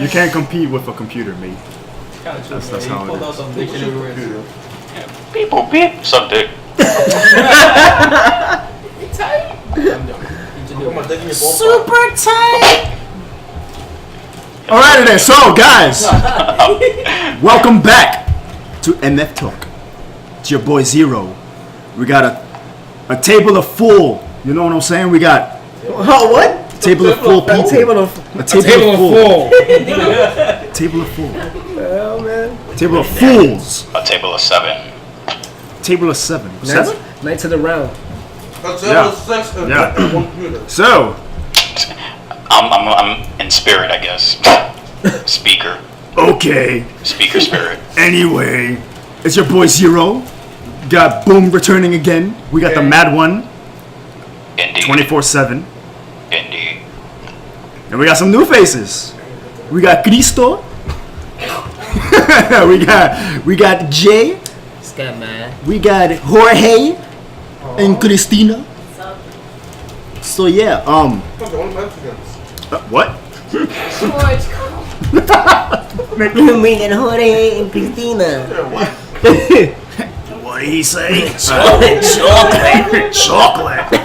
You can't compete with a computer, mate. Kind of true. That's He how it pulled is. out some dictionary words. Beep boop beep. Suck dick. Super tight. Alrighty then, so guys, welcome back to MF Talk. It's your boy Zero. We got a table of full. You know what I'm saying? We got Oh, what? table of full people. Table of A table of full. Table of full. hell, man. Table of fools. A table of 7. Table of 7. Nights, 7? nights of the round. Yeah. So, I'm in spirit, I guess. Speaker okay. spirit. Anyway, it's your boy Zero. Got Boom returning again. We got the Mad One Indeed. 24/7. Indeed. And we got some new faces. We got Cristo. we got Jay. Scat man. We got Jorge and Christina. So yeah, what? George, come. Me and Jorge and Christina. What did he say? Chocolate. Chocolate.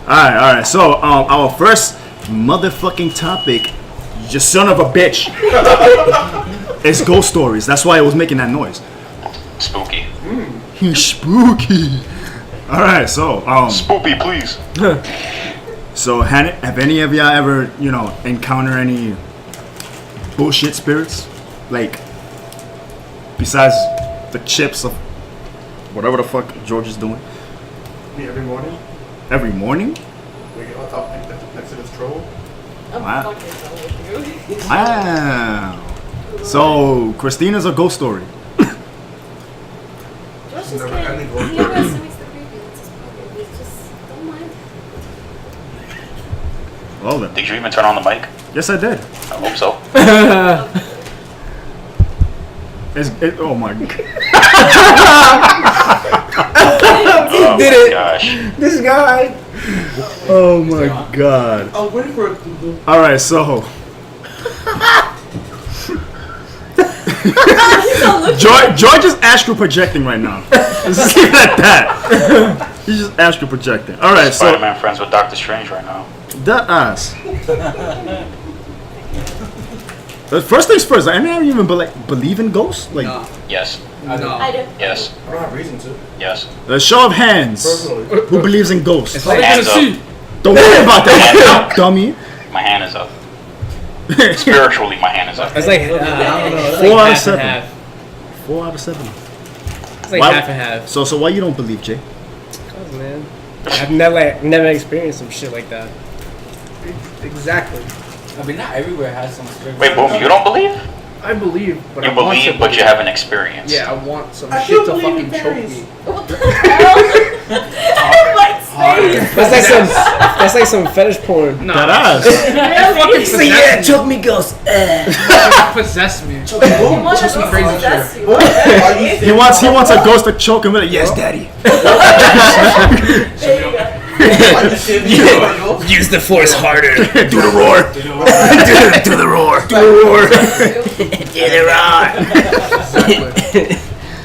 Alright. So, our first motherfucking topic, you son of a bitch, is ghost stories. That's why it was making that noise. Spooky. Spooky. Alright, so, Spoopy, please. so have any of y'all ever, encounter any bullshit spirits? Like, besides the chips of whatever the fuck George is doing? Me every morning. Every morning? We get on top next to this troll. I'm Wow. fucking done with you. Wow. So, Christina's a ghost story. George just Never can't. had any He ghost underestimates the creepy. That's his problem. He's just don't mind. Well then. Did you even turn on the mic? Yes, I did. I hope so. Oh my god. Oh did my it. gosh. This guy. Oh my god. I was waiting for it to do. Alright, so. George is astral projecting right now. Let's just leave it at that. He's just astral projecting. Alright, so. Spider-Man friends with Doctor Strange right now. That ass. First things first, I never even believe in ghosts. Like, Yes. I do. Yes. I don't have reason to. Yes. a show of hands. Personally. Who believes in ghosts? Hands up. Don't worry about that, dummy. My hand is up. Spiritually, my hand is up. It's like, I don't know. It's 4 like out of half 7. and half. 4 out of 7. It's like Why- half and half. So why you don't believe, Jay? Cause, man, I've never experienced some shit like that. Exactly. I mean, not everywhere has some strict. Wait, Boom, you don't believe? I believe, but You I want believe, to but you haven't experienced. Yeah, I want some I shit do to believe in fucking choke fairies. me. What the hell? Like space. That's like some fetish porn. Nah, That ass. fucking Say possess yeah, choke me, ghost. possess me. He wants to some crazy possess shit. you. Are you He wants a ghost to choke him with it. Yes, daddy. There you go. Use the force harder. Do the roar. Do the roar. Do the roar. Do the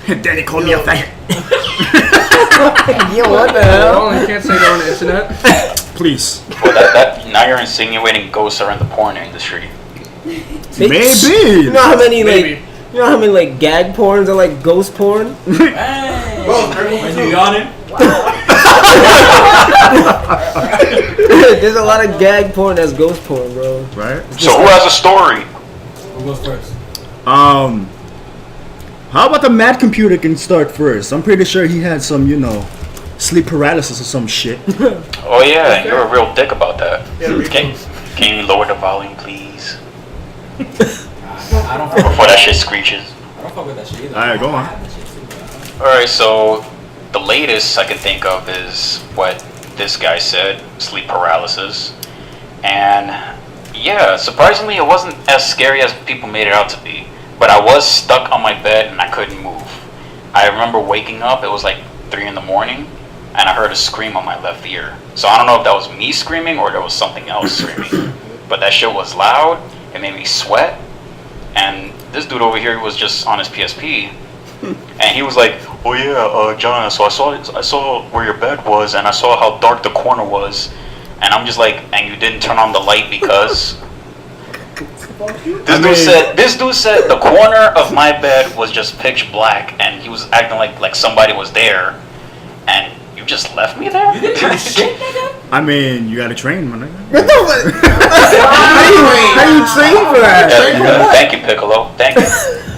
roar. Daddy called me a fag. Yo, what the hell? Well, you can't say that on the internet. Please. Well, now you're insinuating ghosts are in the porn industry. Maybe. You know how many Maybe. like gag porns are like ghost porn? Bro, When you yawning? There's a lot of gag porn that's ghost porn, bro. Right? So who has a story? Who goes first? How about the mad computer can start first? I'm pretty sure he had some, sleep paralysis or some shit. Oh yeah, you're a real dick about that. Yeah, Can you lower the volume, please? I don't fuck Before that shit screeches. I don't fuck with that shit either. Alright, go on. I have that shit too, bro. Alright, so the latest I can think of is what this guy said, sleep paralysis. And yeah, surprisingly it wasn't as scary as people made it out to be. But I was stuck on my bed and I couldn't move. I remember waking up, it was like 3 in the morning, and I heard a scream on my left ear. So I don't know if that was me screaming or there was something else screaming. but that shit was loud. It made me sweat. And this dude over here was just on his PSP, and he was like, "Oh yeah, John. So I saw where your bed was, and I saw how dark the corner was." And I'm just like, "And you didn't turn on the light because?" This dude said the corner of my bed was just pitch black, and he was acting like somebody was there, and you just left me there. You didn't do shit, nigga. I mean, you gotta train, man. What the fuck? How you train for that? Thank you, Piccolo. Thank you.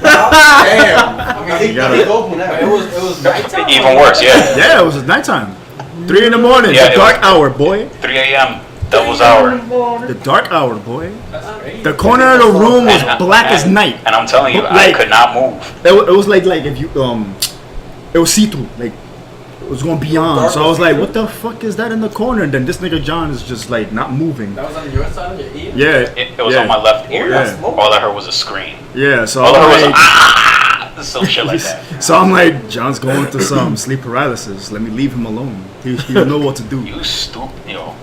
Damn. You gotta- He open now. It was nighttime. Even worse, yeah. Yeah, it was nighttime. 3 in the morning, Yeah, the it dark was- hour, boy. 3 a.m. Devil's hour. The dark hour, boy. That's crazy. The corner of the room was black as night. And I'm telling you, I Like- could not move. It was like if you it was see through, like it was going beyond. So I was like, what the fuck is that in the corner? And then this nigga John is just like not moving. That was on your side of your ear? Yeah, It was on my left ear. Yeah. All I heard was a scream. yeah. So All I heard I'm was like, some shit like that. so I'm like, John's going through some sleep paralysis. Let me leave him alone. He'll know what to do. You stupid, yo.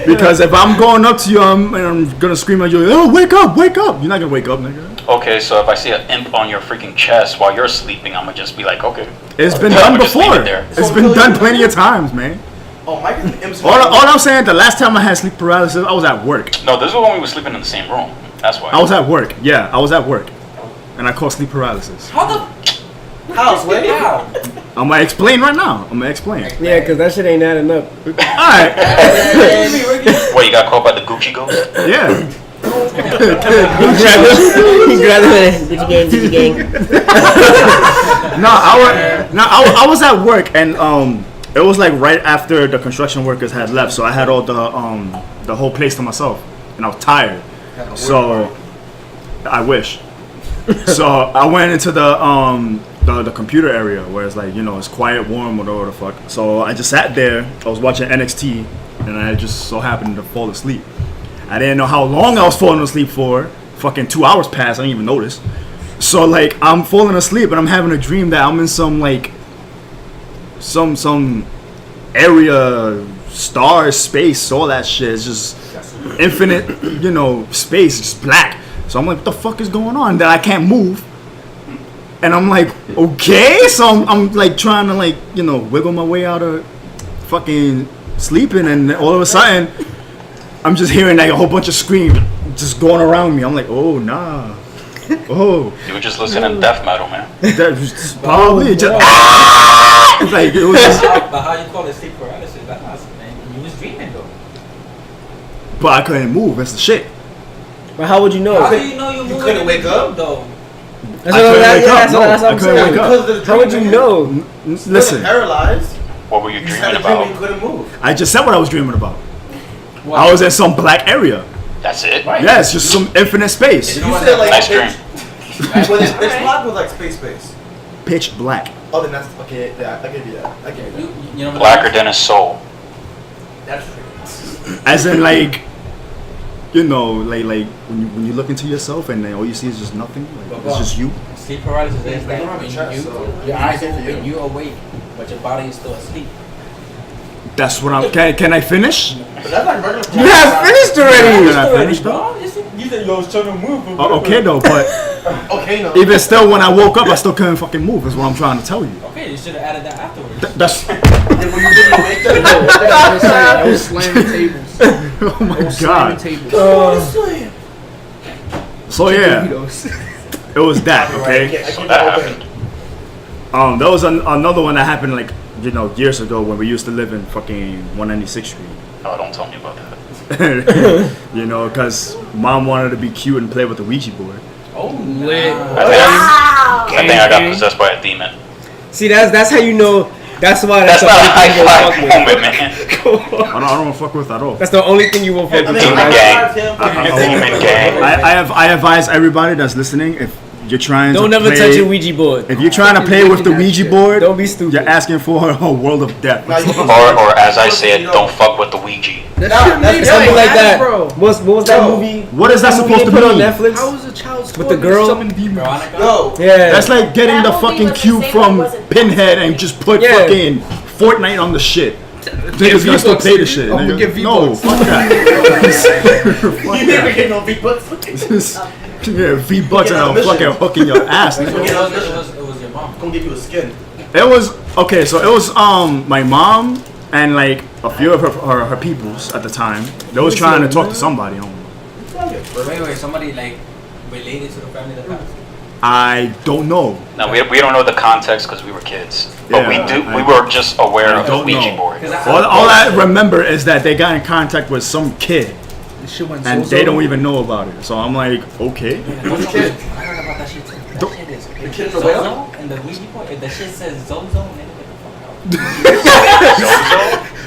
Because if I'm going up to you and I'm gonna scream at you, oh, wake up, wake up. You're not gonna wake up, nigga. Okay, so if I see an imp on your freaking chest while you're sleeping, I'm gonna just be like, okay. It's been Yeah, done I'ma just leave before. it there. It's been done plenty of times, man. Oh, Mike is the MC. All I'm saying, the last time I had sleep paralysis, I was at work. No, this is when we were sleeping in the same room. That's why. I was at work. Yeah, I was at work. And I caught sleep paralysis. How the? House, wait. How? I'm gonna explain right now. I'm gonna explain. Yeah, because that shit ain't adding up. Alright. What, you got caught by the Gucci ghost? Yeah. He grabbed him and Gucci gang. I was at work and it was like right after the construction workers had left, so I had all the whole place to myself and I was tired. So I wish. So I went into the computer area where it's like, you know, it's quiet, warm, whatever the fuck. So I just sat there, I was watching NXT and I just so happened to fall asleep. I didn't know how long I was falling asleep for. Fucking 2 hours passed, I didn't even notice. So like I'm falling asleep and I'm having a dream that I'm in some like some area, stars, space, all that shit. It's just infinite, you know, space, just black. So I'm like, what the fuck is going on? That I can't move. And I'm like, okay. So I'm like trying to like, you know, wiggle my way out of fucking sleeping, and all of a sudden I'm just hearing like a whole bunch of screams just going around me. I'm like, oh nah. Oh, You were just listening to death metal, man. that was probably just like it was just, But how you call it sleep paralysis? That's not, man. You was dreaming though. but I couldn't move. That's the shit. But how would you know? How do you know you're moving? couldn't wake up? though. That's I what couldn't wake up. that's No, what I I'm couldn't saying. wake up. Because of the How would dream, you nigga. know? Listen, Paralyzed. What were you You just had dreaming a dream and you about? couldn't move. I just said what I was dreaming about. What? I was in some black area. That's it? Yeah, it's just some infinite space. You know what? said like Nice pitch. dream. Well, it's black with like space. Pitch black. Oh, then that's okay. Yeah, I give you that. I give you that. You know what Blacker than his soul. That's true. As in like, you know, like when you look into yourself and then all you see is just nothing. Like, it's just you. Sleep paralysis is They that don't have a when chest, so your eyes it's easy for open, you. you're awake, but your body is still asleep. That's what I'm. Can I finish? But that's like regular. You have finished already. Can I finish though? You said you was trying to move. Oh, okay though, but Okay, no. even still, when I woke up, I still couldn't fucking move. Is what I'm trying to tell you. Okay, you should have added that afterwards. That's. Then when you didn't wake up, I was slamming tables. Oh my I was slamming god. tables. So yeah, Burritos. it was that. I Okay. can't So open. that happened. There was another one that happened like, you know, years ago when we used to live in fucking 196th Street. Oh, don't tell me about that. You know, because mom wanted to be cute and play with the Ouija board. Oh, Lit. I think I got possessed by a demon. See, that's how you know. That's why That's the not a only thing you high won't five fuck moment, man. I don't want to fuck with at all. with. That's the only thing you won't fuck I with. mean, Demon gang. Demon gang. I advise everybody that's listening, if you're trying Don't to ever play, touch a Ouija board. if you're trying to play with the Ouija board, Don't be stupid. you're asking for a world of death. Now, you- Or as I said, don't fuck with the Ouija. That Nah, shit that's made Something my like that. ass, bro. What was that Yo. movie? What is that movie supposed they to put on mean? Netflix? How was a child's With the girl? summon demons? Veronica? Yo. Yeah. That's like getting That the movie fucking was the cube same from one, wasn't Pinhead and just put Yeah. fucking Fortnite on the shit. Niggas gonna still pay the shit. I'm gonna nigga. get No, V-Bucks. fuck that. Fuck You never that. get no V-Bucks. Yeah, V-Bucks and I'm fucking hooking your ass, It nigga. was your mom. Come give you a skin. It was okay. So it was my mom and like a few of her peoples at the time. They was trying to talk to somebody. Wait, somebody like related to the family that passed? I don't know. No, we don't know the context because we were kids, but Yeah, we were just aware I of the don't Ouija know. board. All I remember is that they got in contact with some kid This shit went and so they don't even know about it. So I'm like, okay. I heard about that shit too. That shit is The kid in the whale? Zozo and the Ouija board. If the shit says Zozo, nigga, get the fuck out.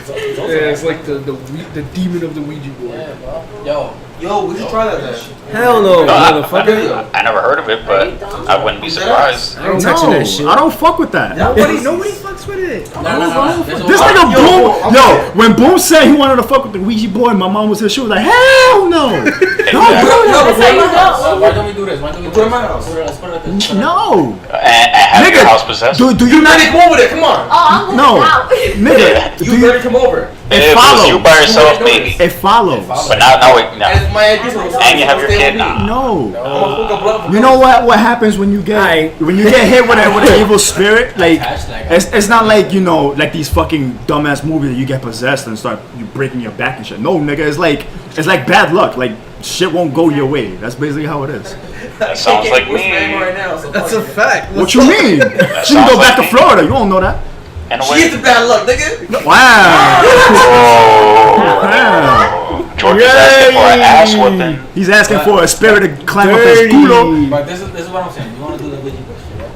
Yeah, it's like the demon of the Ouija board. Yeah, bro. Yo, Yo, we should try that then. Hell no, motherfucker. I never heard of it, but I wouldn't be surprised. I ain't touching that shit. I don't fuck with that. Nobody fucks with it. no. This nigga Boom, when Boom said he wanted to fuck with the Ouija board, my mom was here. She was like, hell no, Exactly. That's how you know. Why don't we do this? Why don't we do Put it in this? my house. Let's put it like this. no, And have your Nigga, house possessed. do you not? Come over there, come on. Oh, I'm moving No, out. nigga, You better come over. If it it was you follows. by yourself, maybe. It follows. But now, And it's my idea. and you have your kid now. No. No. You know what happens when you get Aight. when you get hit with an evil spirit? Like Hashtag. it's not like, you know, like these fucking dumbass movies that you get possessed and start you breaking your back and shit. No, nigga, it's like bad luck. Like shit won't go your way. That's basically how it is. That sounds like me. Right now, so That's a fact. What you mean? She can sounds go back like to me. Florida. You don't know that. And She is the bad luck, nigga. Wow. Oh. George is asking for an ass whooping. He's asking for a spirit to climb up his culo. But this is what I'm saying. You want to do the Ouija board shit, right?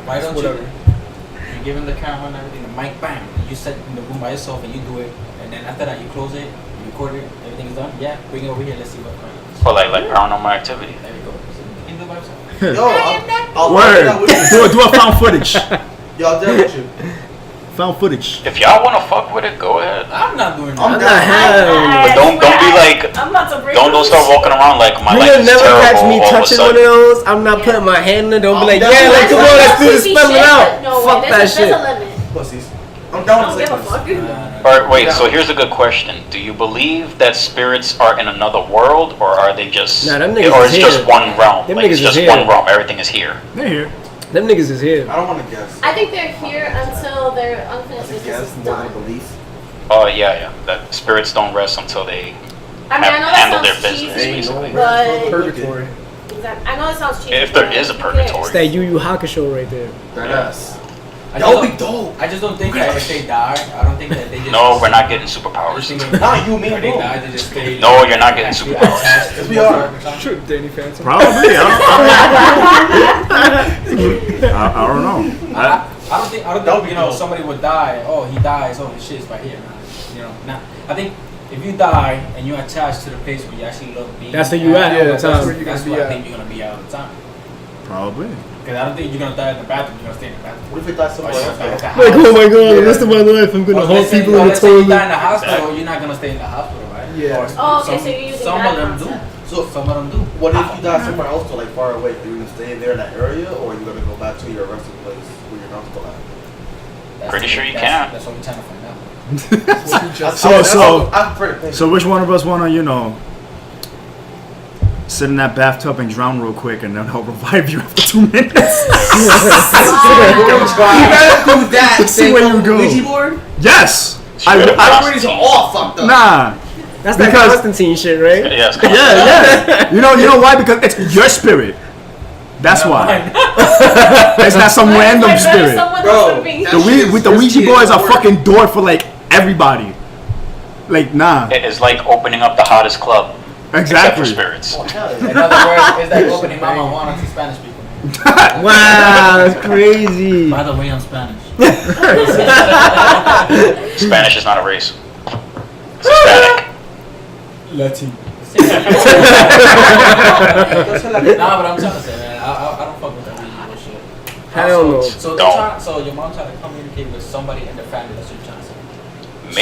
Why don't you give him the camera and everything, the mic, bam. You sit in the room by yourself and you do it, and then after that you close it, you record it, everything is done. Yeah, bring it over here. Let's see what happens. For like paranormal activity. There you go. You can do it by yourself. Yo, I'll Word. that with you. Do a found footage. Yo, I'll do that with you. Found footage. If y'all want to fuck with it, go ahead. I'm not doing I'm that. down. But don't be like, I'm about to break don't start walking around like my You life will is never terrible catch me all of a touching one of sudden. those. I'm not putting my hand in it. Don't be like, I'm yeah, down. like, come on, let's do this, Creepy spell it shit, out. but no, Fuck that there's shit. a limit. Pussies. I'm down I to don't give a say fuck. Alright, wait, so here's a good question. Do you believe that spirits are in another world, or are they just, Nah, them niggas or is it's just here. one realm? Them Like, it's niggas is just here. one realm, everything is here. They're here. Them niggas is here. I don't want to guess. I think they're here until their I unfinished think business guess is more than done. belief. Oh, yeah. That spirits don't rest until they I mean, I know handle that their sounds business, cheesy, basically. but Purgatory. exactly. I know it sounds cheesy. If there but is a who purgatory. cares? It's that Yu Yu Hakusho right there. That ass. I That just would be don't- dope. I just don't think that if they die, I don't think that they just. No, we're not getting I just superpowers. think if Not you, me, if they bro. die, they just stay. No, you're not getting actually superpowers. attached to Yes, we the are. or something. Sure, Danny Phantom. Probably. I don't know. I don't think That would be you know dope. somebody would die. Oh, he dies. Oh, his shit's right here. You know, nah. I think if you die and you're attached to the place where you actually love being, That's where you at all the that's where time. you're That's gonna be where I at. think you're gonna be at all the time. Probably. Because I don't think you're gonna die in the bathroom. You're gonna stay in the bathroom. What if it dies Or somewhere you're else? gonna die at though? the house. Oh my god, Yeah. the rest of my life I'm gonna Or hold let's say- people or in the let's say you die in toilet. the hospital. You're not gonna stay in the hospital, right? Yeah. Or Oh, okay, so you're using some that of them do. concept. So, Some of them do. what if you die somewhere else, so like far away? Are you gonna stay there in that area, or are you gonna go back to your resting place where your mom's still at? That's Pretty the- sure you that's- can. That's what we're trying to find out. I'm pretty So which one of us wanna, you know, sit in that bathtub and drown real quick, and then I'll revive you after 2 minutes. You gotta do that. See where you go. Ouija board? Yes. Everybody's all fucked up. Nah. That's that Because- Constantine shit, right? Yes. Yeah. You know why? Because it's your spirit. That's why. It's not some random Like, there's spirit. someone Bro, else being- that The shit is with the risky Ouija boys as are work. fucking door for like everybody. Like nah. It's like opening up the hottest club. Exactly. Except for spirits. Oh, hell In yeah. other words, it's like opening Mama Juana to Spanish people. Wow, that's crazy. By the way, I'm Spanish. Spanish is not a race. It's Hispanic. Latin. Nah, but I'm trying to say, man, I don't fuck with that Ouija board shit. Hell no. So, so your mom tried to communicate with somebody in the family. That's what you're trying to say.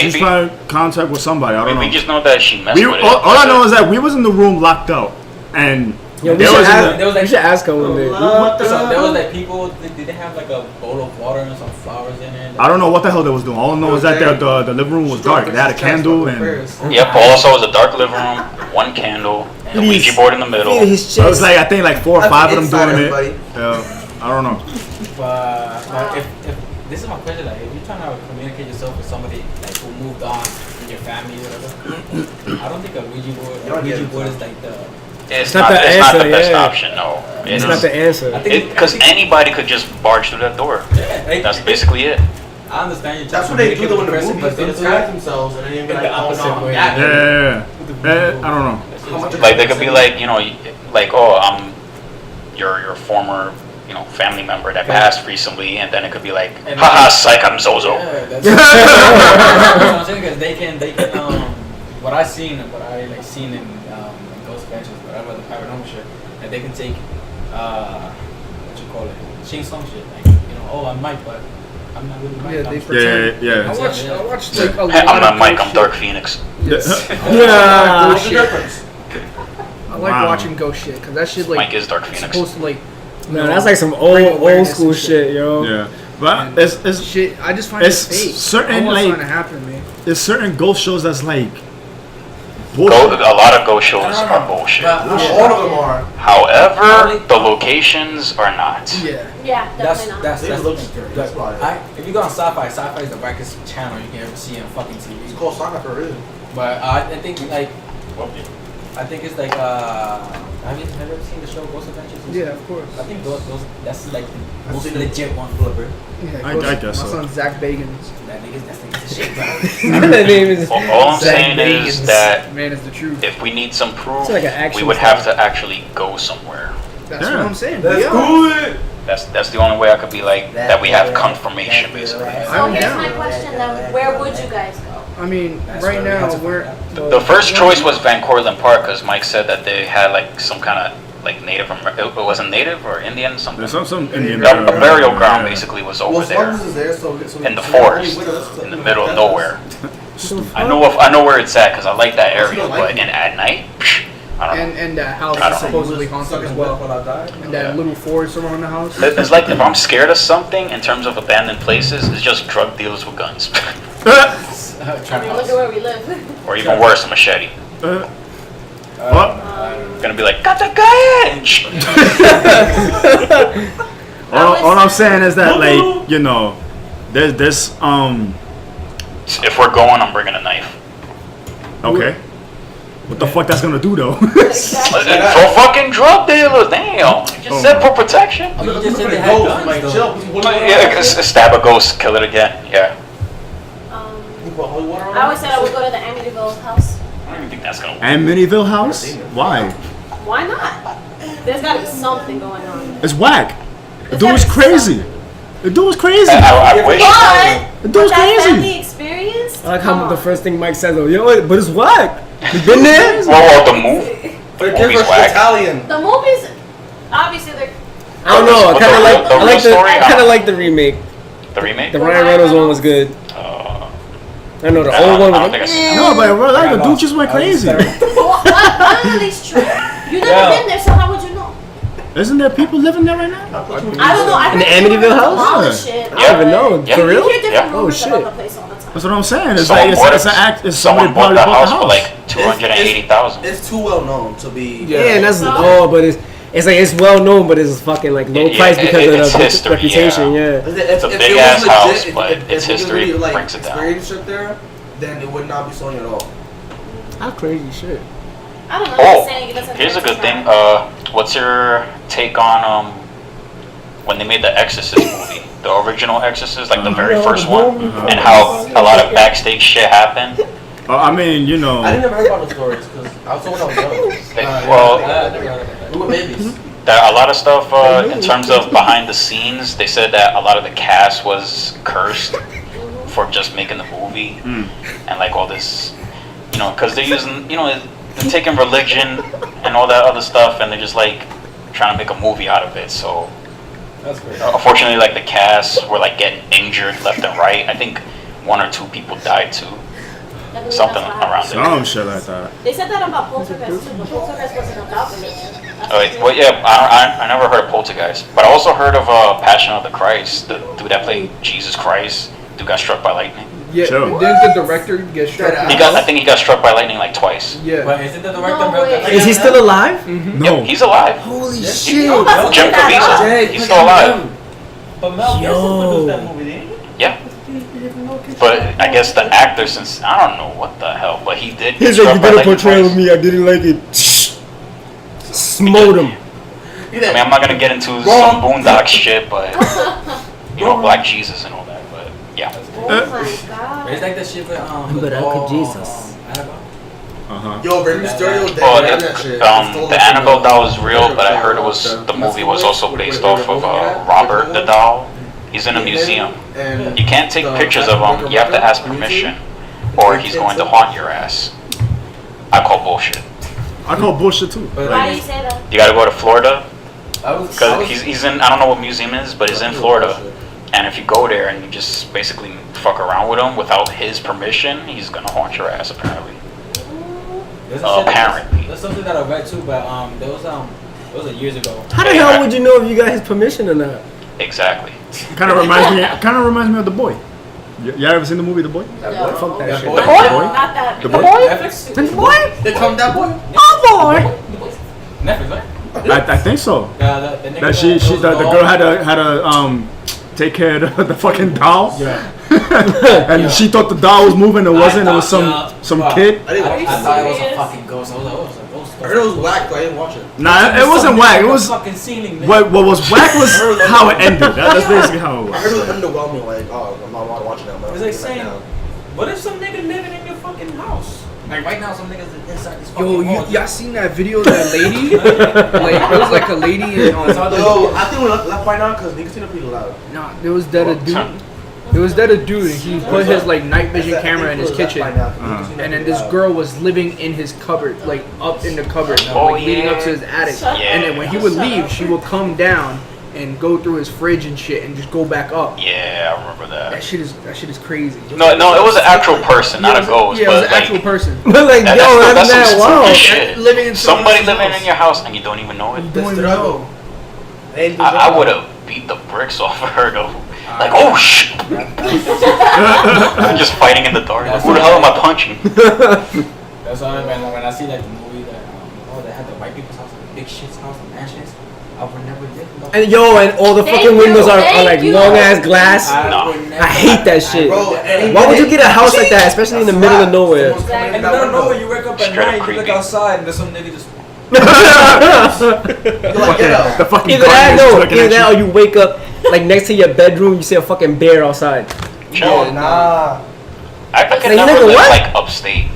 She's Maybe. trying to contact with somebody. I don't We know. just know that she messed We, with it. all I know is that we was in the room locked out, and Yo, we There should was ask, there was like- we should ask her one day. So there was like people. Did they have like a bowl of water and some flowers in it? I don't know what the hell they was doing. All I know is that the living room was dark. They had a candle and Yep, all I saw was a dark living room, one candle, the Ouija board in the middle. it was like I think like 4 or 5 of them Inside doing everybody. it. I don't know. But if this is my question, like if you're trying to communicate yourself with somebody like who moved on in your family or whatever, I don't think a Ouija board is like the. It's not not. the It's not the answer, best yeah. option. No, It's not the answer. I think because anybody could just barge through that door. That's basically it. I understand you're That's trying what to they do communicate though in with the the person, movies. but They don't disguise try. themselves and then you're In like, the oh opposite no, way. that Yeah. I don't know. Like they could be like, you know, like oh, I'm your former, you know, family member that passed recently, and then it could be like, And haha, psych, I'm Zozo. Yeah, that's what I'm saying, because they can what I like seen in Ghost Adventures, whatever the paranormal shit, that they can take what you call it, Shing Song shit, like oh I'm Mike, but I'm not really Mike. Yeah, I'm they just- pretend. Yeah. I watched like a lot Hey, I'm of not Mike, ghost I'm Dark shit. Phoenix. Yeah. What's the difference? I like Wow. watching ghost shit because that shit like Mike is Dark Phoenix. supposed to like. No, that's like some old school shit, yo. Yeah. But it's Shit, I just find It's it fake. certain, I don't want like- something to happen, man. there's certain ghost shows that's like A bullshit. lot of ghost shows are bullshit. But- All of them are. However, the locations are not. Yeah. Yeah, That's definitely not. that's They that's look the thing. scary, that's Like, why. if you go on sci-fi, sci-fi is the wackest channel you can ever see on fucking It's TV. called soccer for real. But I think like I think it's like have you ever seen the show Ghost Adventures? Yeah, of course. I think those that's like the most seen it. legit one flipper. Yeah, I ghost- guess my so. son Zach Bagans. That nigga's the shit, bro. That name is. All I'm Zach saying is Bagans. that Man is the truth. if we need some proof, It's like an action we would star. have to actually go somewhere. That's Yeah. what I'm saying. Let's Yeah. do it. That's the only way I could be like that we have confirmation basically. So I'm here's down. my question then, where would you guys go? I mean, That's right where we now have to we're. find out. The first choice was Van Cortlandt Park because Mike said that they had like some kind of like Native it wasn't Native or Indian something. There's some Indian A burial ground yeah. basically was Well, over there Smuggler's is there, so in the so forest, only with us, in the middle of nowhere. I I know where it's at because I like that You area, don't like but it. and at night, I don't know. And that house I is don't supposedly haunted as well. And that Yeah. little forest around the house. It's like if I'm scared of something in terms of abandoned places, it's just drug dealers with guns, I mean, look at where we live. or even worse, a machete. What? Gonna be like, got the guy in. All I'm saying is that like there's If we're going, I'm bringing a knife. okay. What the fuck that's gonna do though? Exactly. For fucking drug dealers, damn. You just Oh said my. for protection. You just said Look they at had ghosts, guns, like, though. chill. What do you Yeah, want? stab a ghost, kill it again. Yeah. You put holy water on I always it? said I would go to the Amityville house. I don't even think that's gonna work. Amityville House? Why? Why not? There's gotta be something going on. It's whack. The There's dude was gotta be crazy. something. The dude was crazy. I wish. But The dude was that crazy. family experience. like how Come the on. first thing Mike says, though, yo, but it's whack. You been there? Well, the movie. But Movie's different whack. Italian. The movies, obviously they're. I don't know. I But kind of the- like. the I like real the. story, I kind of like the remake. The remake. The Ryan Reynolds one was good. I know the I old don't- one I was don't think I like. seen No, but bro, like, the got dude lost. just went crazy. Well, none of these true. You never Yeah. been there, so how would you know? Isn't there people living there right now? I don't know. I In heard the Amityville rumors house? of all Yeah. this shit. I don't even know. Yeah. For real? You hear different Yeah. rumors Oh, about shit. the place all the time. That's what I'm saying. It's Someone like bought it's an act. It's Someone somebody bought probably the bought house the for house. like 280,000. It's too well known to be. Yeah, and that's So- but it's like it's well known, but it's fucking like low Yeah, price because it's of the history, reputation. Yeah. It's a big-ass house, but its history like, brings it down. Experience it there, then it would not be selling at all. How crazy shit. I don't know. Oh, I'm saying it doesn't here's a hurt to good thing. try. What's your take on when they made the Exorcist movie, the original Exorcist, like the very first one, and how a lot of backstage shit happened? I mean, you know, I didn't never heard about those stories because I was told when I was young. Well, We were babies. a lot of stuff in terms of behind the scenes. They said that a lot of the cast was cursed for just making the movie, and like all this, because they're using, they're taking religion and all that other stuff, and they're just like trying to make a movie out of it. So That's great. unfortunately, like the cast were like getting injured left and right. I think 1 or 2 people died too, I believe something that's what around happened. there. some shit like that. They said that about Poltergeist too, but Poltergeist wasn't about religion. That's Well, yeah, I never heard of Poltergeist, but I also heard of Passion of the Christ. The dude that played Jesus Christ, dude got struck by lightning. Yeah, Sure. didn't the director get struck? I think he got struck by lightning like twice. Yeah. But isn't the director No Mel way. Gibson? Is he still alive? No. Yep, he's alive. Holy Jim shit! Caviezel, he's still alive. But Mel Gibson produced that movie, didn't he? Yeah. But I guess the actor, since I don't know what the hell, but he did get He's like, struck you by did a lightning portrayal twice. of me. I didn't like it. Smote him. I mean, I'm not gonna get into some Boondocks shit, but you know, Black Jesus and all that. But yeah. Oh my god. It's like that shit with But Uncle Jesus. Annabelle. Uh-huh. Yo, Rey Mysterio, they Oh, ran that shit. the Annabelle doll was real, but I heard it was the movie was also based off of Robert the doll. He's in a museum. You can't take pictures of him. You have to ask permission, or he's going to haunt your ass. I call bullshit. I call bullshit too. Why do you say that? You gotta go to Florida because he's in. I don't know what museum it is, but he's in Florida. And if you go there and you just basically fuck around with him without his permission, he's gonna haunt your ass apparently. Apparently. That's something that I read too, but there was years ago. How the hell would you know if you got his permission or not? Exactly. Kind of reminds me of The Boy. You ever seen the movie The Boy? No. Fuck that shit. boy? The Boy? Not that. The Boy? Netflix? They come that boy? Netflix, right? I think so. The nigga That she was the all- girl had to take care of the fucking doll. Yeah. And she thought the doll was moving. It wasn't. It was some Wow. kid. I didn't Are watch you it. I thought it was a serious? fucking ghost. I was like, oh, it's a ghost. I heard it was whack, but I didn't watch it. Nah, it wasn't whack. It was fucking ceiling. what was whack was how it ended. That's basically how it I heard it was. was underwhelming, like, oh, I'm not watching that. It's like saying, what if some nigga living in your fucking house? Like right now, some niggas inside this fucking Yo, house. y'all seen that video of that lady? Like, it was like a lady in, Yo, I think we left right now because niggas seem pretty loud. nah, there was that a dude. There was that a dude, and he put his like night vision camera in his kitchen, and then this girl was living in his cupboard, like up in the cupboard, Oh, like leading up yeah. to his attic. Shut up. And then when he would leave, she would come down and go through his fridge and shit, and just go back up. Yeah, I remember that. That shit is crazy. No, it was an actual person, not a ghost. Yeah, it was but an like, actual person. But like, that's yo, some that's that spooky wow. shit. Living in Somebody someone living else's in your house and you don't even know it. Don't even know. I would have beat the bricks off of her though. Like, oh shit! Just fighting in the dark. Like, who the hell am I punching? That's why when I see like the movie that they had the white people's house, the big shit's house, the mansions. I would never live. No. And yo, and all the Thank fucking you, windows are thank like you. long ass glass. No. would never- I hate that shit. Bro, Why would you get a house like that, especially in the middle of nowhere? And you don't know when you wake up at Straight up night, you look creepy. outside and there's some nigga just. The fucking Either that, guardians no, looking either at that, or you. you wake up like next to your bedroom, you see a fucking bear outside. Chill. Nah. I could Like, never nigga, live what? like upstate.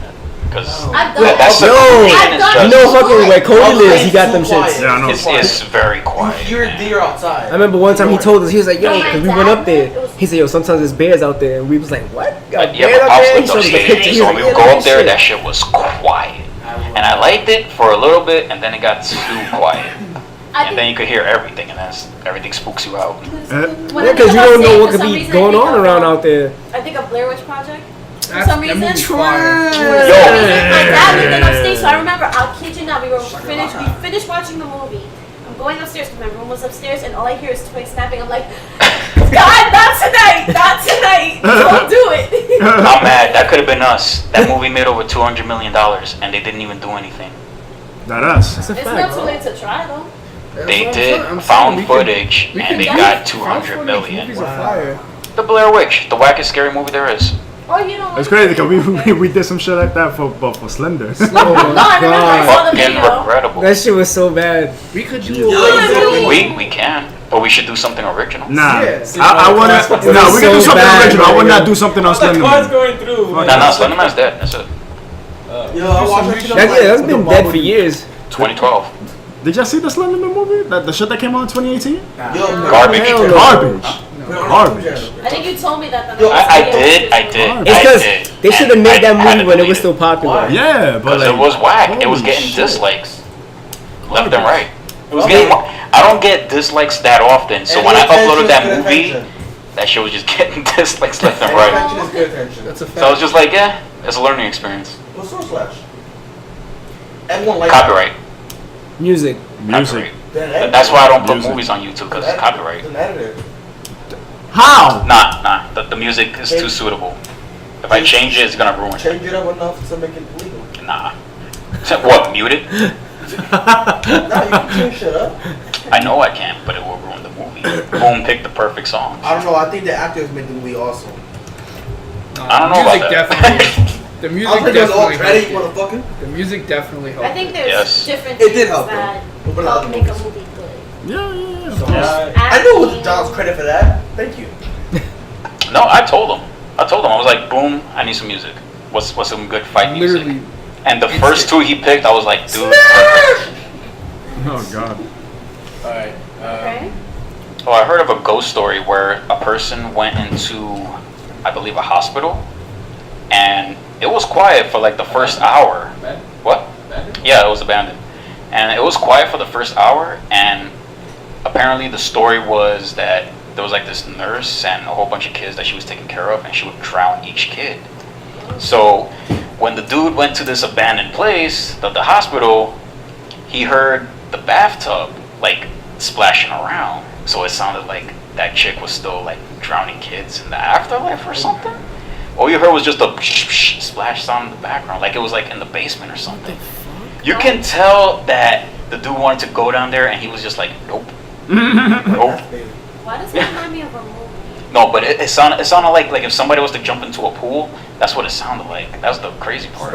Because I've done that's Yo, seclusion is you know just. fucking where Cody lives, he got them Too quiet. shits. Yeah, I know. It's very quiet. You're man. deer outside. I remember one time he told us, he was like, yo, Oh, my cause we went up dad, there. it was- He said, yo, sometimes there's bears out there. And we was like, what? Got But yeah, bears my out pops there? He lived showed us the upstate, picture. He so was when we like, would yeah, go that up there, shit. that shit was quiet. And I liked it for a little bit, and then it got too quiet. I And then you could hear everything, and everything spooks you out. When Yeah, I think cause you about don't know Sam, what for could some be reason, going I think on of, around out there. I think of Blair Witch Project. For That's- some that reason, movie's fire. my dad lived in upstate, so I remember. I'll kid you not, we finished watching the movie. I'm going upstairs because my room was upstairs, and all I hear is twigs snapping. I'm like, God, not tonight, not tonight. Don't do it. I'm mad. That could have been us. That movie made over $200 million, and they didn't even do anything. That us. That's a It's not fact. too late to try though. They That's what did I'm saying. found We can- footage, we and can they get got found 200 footage million. movies are fire. The Blair Witch, the wackest scary movie there is. Oh, you know. It's crazy because we did some shit like that for Slender. Oh No, I remember I saw the Fucking video. regrettable. That shit was so bad. We could do We can, but we should do something original. Nah, Yeah. I wanna. It Nah, was we can do so something bad, original. I would man. not do something on The Slender. car's Man. going through. Fuck man. No, Slenderman's dead. That's it. Yo, I watched That's been dead for years. 2012. Did y'all see the Slender Man movie? The shit that came out in 2018? Garbage. Hell no. Garbage. Garbage. I think you told me that. Yo, I did. It's I because did. they should have And made that I had movie to when it delete was still popular. Yeah, but Because like, it was whack. It was holy getting shit. dislikes. Left and right. It was getting. I don't get dislikes that often, so when I uploaded that movie, that shit was just getting dislikes left and right. Attention is good attention. That's a fact. So I was just like, yeah, it's a learning experience. What's Source Slash? Everyone likes Copyright. Music. Music. Copyright. That's why I don't put Music. movies on YouTube because it's copyright. An editor. How? Nah. The music is too suitable. If I change it, it's gonna ruin it. Change it up enough to make it legal. Nah. What? Mute it? Nah, you can change shit up. I know I can't, but it will ruin the movie. Boom picked the perfect song. I don't know. I think the actors made the movie awesome. I don't know about music that. definitely. The I music think it was all definitely credit, helped. motherfucker. The music definitely helped. I think there's Yes. different It things did help, that though. But help other make a movies. movie good. Yeah. I knew it was John's credit for that. Thank you. No, I told him. I was like, boom, I need some music. What's some good fight music? Literally. And the first two he picked, I was like, dude. Oh God. Alright. Okay. Oh, I heard of a ghost story where a person went into, I believe, a hospital, and it was quiet for like the first hour. What? Yeah, it was abandoned. And it was quiet for the first hour, and apparently the story was that there was like this nurse and a whole bunch of kids that she was taking care of, and she would drown each kid. So when the dude went to this abandoned place, the hospital, he heard the bathtub like splashing around. So it sounded like that chick was still like drowning kids in the afterlife or something. All you heard was just a splash sound in the background, like it was like in the basement or something. You can tell that the dude wanted to go down there, and he was just like, nope, nope. Why does that remind me of a movie? No, but it sounded like if somebody was to jump into a pool, that's what it sounded like. That was the crazy part.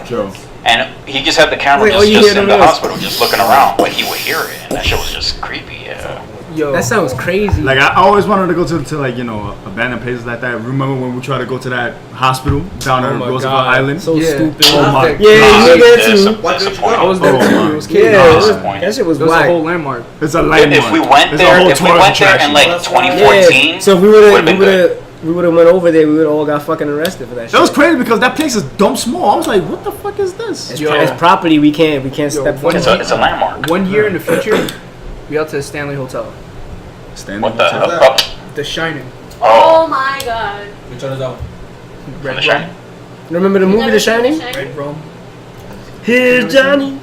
Joe. And he just had the camera Wait, all you just hear in them the is- hospital, just looking around, but he would hear it, and that shit was just creepy. Yeah. Yo. That sounds crazy. Like I always wanted to go to like abandoned places like that. Remember when we tried to go to that hospital down Oh at my Roosevelt God. Island? So Yeah. stupid. Oh my Yeah, Yeah, God. you were there too. Disappointing. I was there Oh too. my It was God. Yeah, kids. it was- disappointing. that shit was It was a whack. whole landmark. It's a landmark. If we went It's a there, whole if we toilet went there in attraction. like 2014, Yeah. So if we would've would been good. have went over there, we would all got fucking arrested for that shit. It was crazy because that place is dumb small. I was like, what the fuck is this? It's, Yo. it's property. We can't step one foot. It's a landmark. 1 year in the future, we out to the Stanley Hotel. Standing What the hotel. hell? Oh, The Shining. Oh my god. Which one is that one? from Red The Shining. Remember the You movie never The seen Shining? Red Rome. Here's Johnny.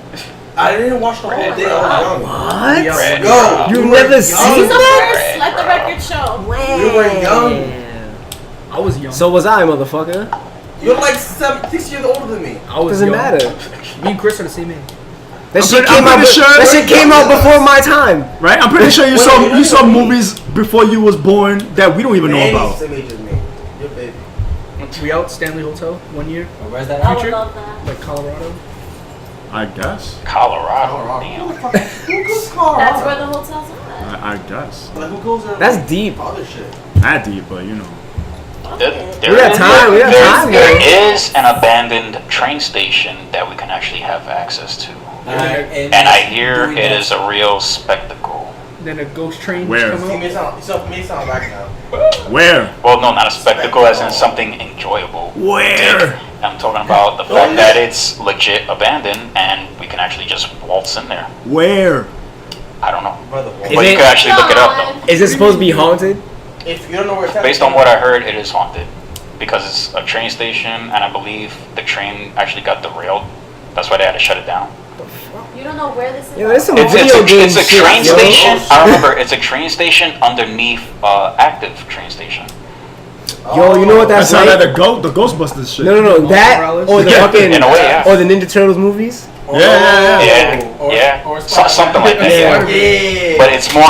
I didn't watch the whole thing. I was young. What? Red Yo, Rome. You've you were never young. seen He's the that? first. Let the record show. You were young. I was young. So was I, motherfucker. You're like 6 years older than me. I was Doesn't young. matter. Me and Chris are the same age. That I'm shit pretty- came I'm out. pretty sure- That shit came out before my time. Right? I'm pretty sure you saw movies before you was born that we don't even know Man, about. same age as me. You're big. We out Stanley Hotel 1 year, Or where's that I at? would Future? love that. like Colorado. I guess. Colorado. Damn. Who goes to Colorado? That's where the hotel's at. I guess. Like, who goes there? That's deep. Other shit. Not deep, but you know. We got time. We got time. There man. is an abandoned train station that we can actually have access to. And And I hear doing it that. is a real spectacle. Then a ghost train Where? come You out. may sound back now. Where? Well, no, not a spectacle as in something enjoyable. Where? I'm talking about the fact that it's legit abandoned and we can actually just waltz in there. Where? I don't know. Brother, But Is you it- could actually look it up though. Is it supposed to be haunted? if you don't know where it's at, Based on what I heard, it is haunted. Because it's a train station and I believe the train actually got derailed. That's why they had to shut it down. You don't know where this is? Yo, there's some It's video game a shit, train yo. station. I remember it's a train station underneath active train station. Yo, you know what that's That's how like? that the Ghostbusters shit. No. That Morales? or the Yeah, fucking in a way, yeah. or the Ninja Turtles movies. Yeah, yeah, or something like that. Yeah. Yeah. But it's more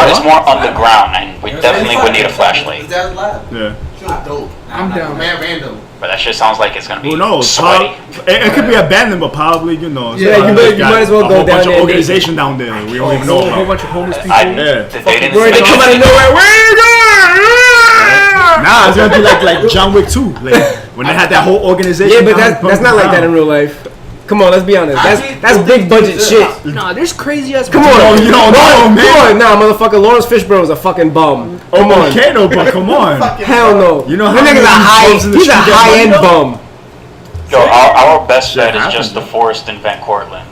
underground, and we definitely would need a flashlight. His dad's lab. Yeah. She was dope. I'm down. Man, random. But that shit sounds like it's gonna be Who knows? sweaty. It could be abandoned, but probably you know. Yeah, probably you got might as well a go whole down bunch there of and organization down there. We don't even know A whole about. bunch of homeless people. I, Yeah. they didn't. Where they come out of nowhere? Where you going? Nah, it's gonna be like John Wick 2, like when they had that whole organization. Yeah, but down that's not like that in down. real life. Come on, let's be honest. Actually, That's big budget shit. Nah, there's crazy ass. Come on, you don't know, man. Come on, nah, motherfucker. Lawrence Fishburne is a fucking bum. Come on. Okay, though, but come on. Hell no. You know that how nigga's many bums in the he's a street get high end money, bum. Yo, our best Shit bet is just happens. the forest in Van Cortlandt.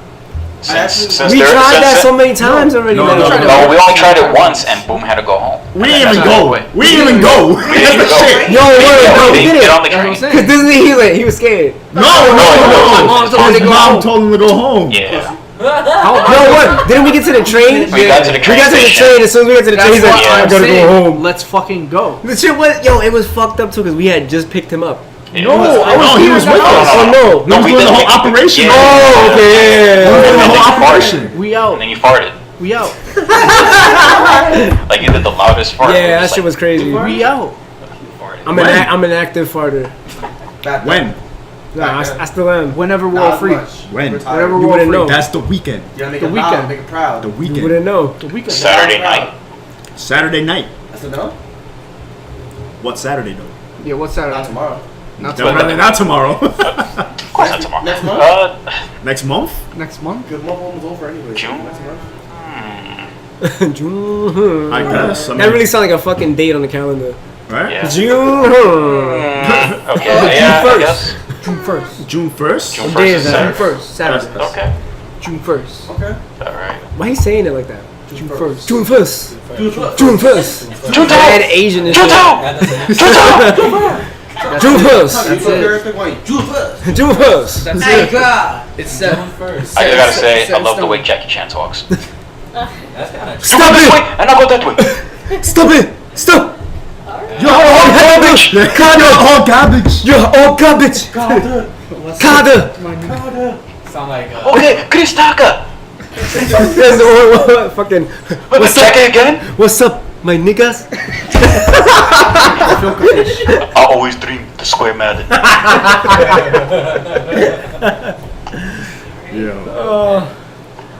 Since We there- tried since that it- so many times already. No, man. no, No, we only tried it once, and Boom had to go home. We And didn't that's even the go. way. We didn't even go. We didn't even go. Shit. Yo, wait, no, We we didn't did get on it. the train. Cause Disney, he was scared. No, my no. mom told him to His go mom home. told him to go home. Yeah. No, what? what? Didn't we get to the train? We got to the train We got to the station. train. As soon as we got to the train, That's he's like, what I I'm gotta saying. go home. Let's fucking go. The shit was, yo, it was fucked up too because we had just picked him up. Yeah. No, I was No, he here was in the with house. us. Oh no. No, was we doing did the whole we- operation. Yeah. Oh, okay. We were doing the And then whole you farted. operation. We And out. then you farted. We out. Like you did the loudest fart. Yeah, that Just shit was crazy. We out. farted. I'm an active farter. When? Nah, I still am. Whenever we're Not all free. much. When? Retired. Whenever You we're all wouldn't free. know. That's the weekend. You gotta make The it weekend. proud, make it proud. The You weekend. wouldn't know. The weekend. Saturday night. Saturday night. That's a no? What Saturday though? Yeah, what's Saturday? Not tomorrow. Not Definitely not tomorrow. Of course not tomorrow. Next month? Next month? Next month? Good month almost over anyway. June? Next month. June. I guess. I That mean, really sounds like a fucking date on the calendar. right? Yeah. June. Okay. Yeah, I guess. June 1st. June 1st? June What 1st day is is that? June Saturday. 1st. Saturday. Okay. June 1st. Okay. All right. Why he saying it like that? June 1st. June 1st. June 1st. June 1st. June Mad Asian and shit. June 1st. That's a very quick one. June 1st. June 1st. That's Hey, it. God. It's set. I gotta say, I Set in love the stone. way Jackie Chan talks. That's kind of. Stop This way, it! and I'll go that way. Stop it! Stop! You're all garbage! You're all garbage! You're all garbage! Carter! Sound like. Okay, Chris Tucker. There's the fucking. What's up? Jackie again? What's up, my niggas? I always dream the square melon. Yo.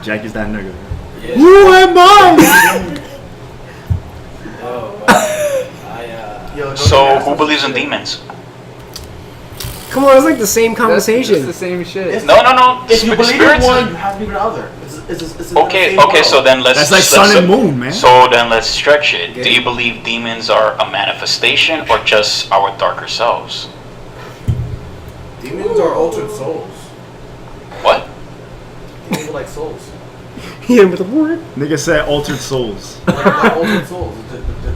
Jackie's that nigga. Yeah. Who am I? Yo, don't So, get who ass- believes in demons? Come on, it's like the same It's conversation. the same shit. No. If you believe in Spirits. one, you have to believe in the other. It's in the Okay, same okay, world. so then let's. That's like let's- sun and moon, man. So then let's stretch it. Do Okay. you believe demons are a manifestation or just our darker selves? Demons are altered souls. What? Demons are like souls. Yeah, with the word. Nigga said altered souls. Like altered souls.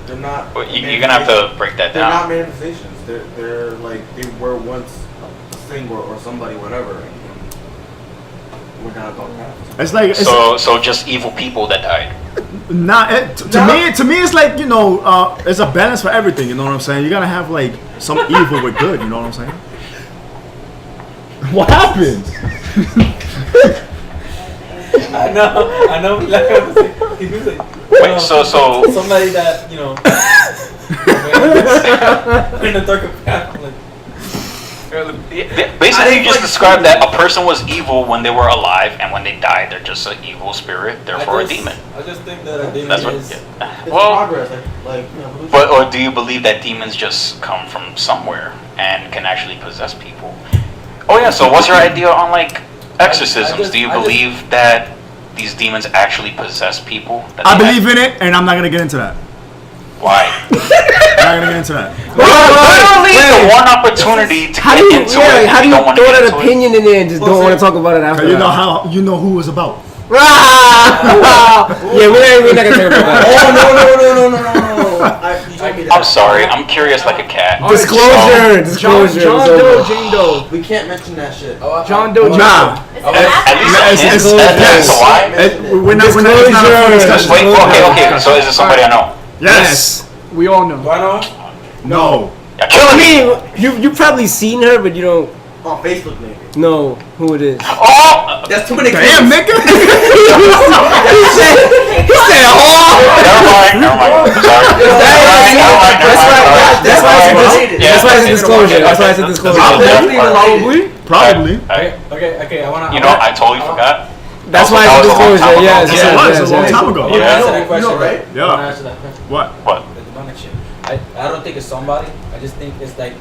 They're not. Well, you're gonna have to break that They're not down. manifestations. They're like they were once a thing or somebody, whatever. And we're not going past. It's like, it's So just evil people that died. not, to me, it's like, you know, there's a balance for everything, you know what I'm saying? You gotta have like some evil with good, you know what I'm saying? What happened? I know. Like I was saying, he was like. Wait, so Somebody that you know. in the darker path. I'm like, basically you just described that a person was evil when they were alive, and when they died, they're just an evil spirit, therefore a demon. I just think that a demon That's what. is. Yeah. It's Well, progress, like you know, evolution. but or do you believe that demons just come from somewhere and can actually possess people? Oh yeah. So what's your idea on like exorcisms? Do you I just- believe that these demons actually possess people? That I they believe in it, and I'm not gonna get into that. Why? I'm not gonna get into that. Literally the one opportunity to How do get you, into yeah, it. how and do you don't wanna throw get that into it. opinion in there and just don't want to talk about it after? Cause you know that? how, you know who it's about. Yeah, we're not gonna talk about that. Oh no! You told me that. I'm sorry. I'm curious like a cat. Disclosure, John disclosure. Doe, it's over. Jane Doe. We can't mention that shit. John Doe, Jane Nah. Is At it least It's- a hint. it's- That's yes. why. We're not it's not a full discussion. Wait. Okay. So is it somebody I know? Yes. We all know. do I know? No. You're I killing me. mean, you probably seen her, but you don't On Facebook, maybe. know who it is. Oh. That's too many. Damn, nigga. Never mind. I'm sorry. That's why it's a Related. that's why it's a disclosure. That's why it's a disclosure. Probably. Probably. Okay. I wanna. You know, I totally forgot. That's why That it's a was a long disclosure. time ago. Yes, Yes, it was. It was a long yes. time ago. I wanna Yeah. answer that question. You know, right? I wanna Yeah. answer that question. What? What? The demonic shit. I don't think it's somebody. I just think it's like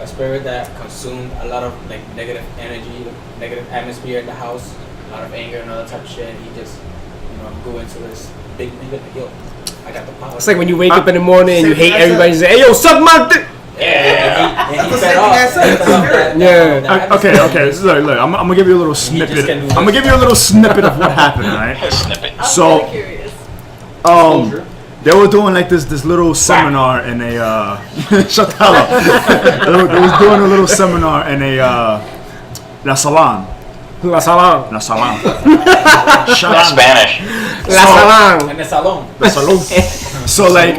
a spirit that consumed a lot of like negative energy, negative atmosphere in the house, a lot of anger and all that type of shit. And he just, grew into this big nigga. Like, yo, I got the power. It's like when you wake up in the morning and you hate everybody. You say, "Hey, yo, suck my dick." Yeah. And he That's the fed same off. thing I said, He it's fed a off spirit. that Yeah. Okay. Look, I'm gonna give you a little snippet. just can do I'm gonna this. give you a little snippet of what happened, right? Snippet. I'm So- really curious. They were doing like this little seminar in a shut the hell up. They was doing a little seminar in a la salon, La Salon. La Salon. In Shalom. Spanish. La Salon. En el salón. The salon. So like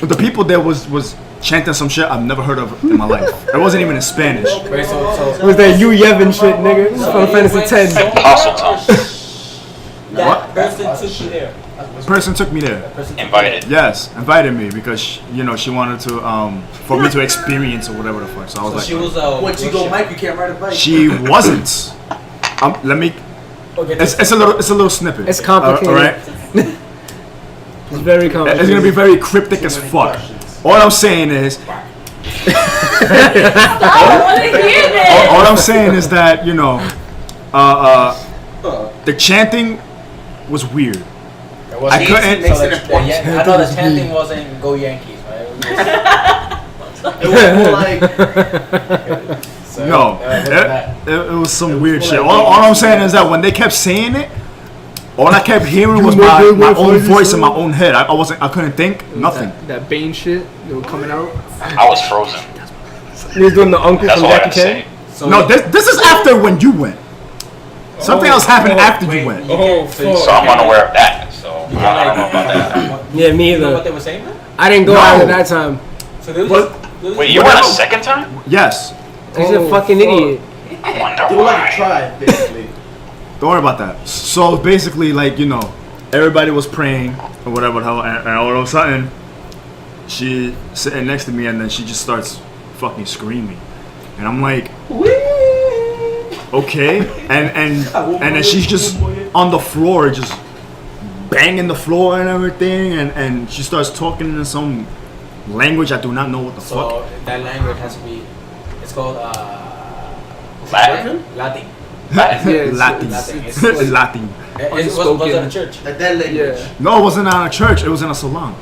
the people there was chanting some shit I've never heard of in my life. It wasn't even in Spanish. Wait, so It was that Yu Yevon shit, nigga. Final Fantasy X. Apostle tongue. that person took you there. Person took me there. That person took you Invited. Yes, invited me because she wanted to for me to experience or whatever the fuck. So I was So like, she was Once you go, Mike, you can't ride a bike. she wasn't. Let me. Okay, It's a little snippet. It's complicated. All right. It's very complicated. It's gonna be very cryptic as fuck. All I'm saying is, I want to hear this. all I'm saying is that the chanting was weird. It was I couldn't- So I know the chanting wasn't "Go Yankees," right? It was more like So, No, it was some weird shit. All I'm saying is that when they kept saying it, all I kept hearing was my own voice in my own head. I couldn't think nothing. That Bane shit that was coming out. I was frozen. He was doing the uncle That's from all I Jackie have to Chan. say. So No, this is after when you went. Something else happened after wait, you went. So I'm unaware of that. So I don't know about that. Yeah, me You know what either. they were saying? Then? I didn't go No. out at that time. So they were What? just, Wait, you went a second time? Yes. He's a fucking idiot. I wonder they were like a why. tribe, basically. Don't worry about that. So basically, like everybody was praying or whatever the hell, and all of a sudden, she sitting next to me, and then she just starts fucking screaming, and I'm like, okay, and then she's just on the floor, just banging the floor and everything, and she starts talking in some language I do not know what the fuck. So that language has to be. It's called Latin? Latin. Latin. Yeah, Latin. It's- Latin. It was it a church? Like that language. Yeah. No, it wasn't on a church. It was in a salon.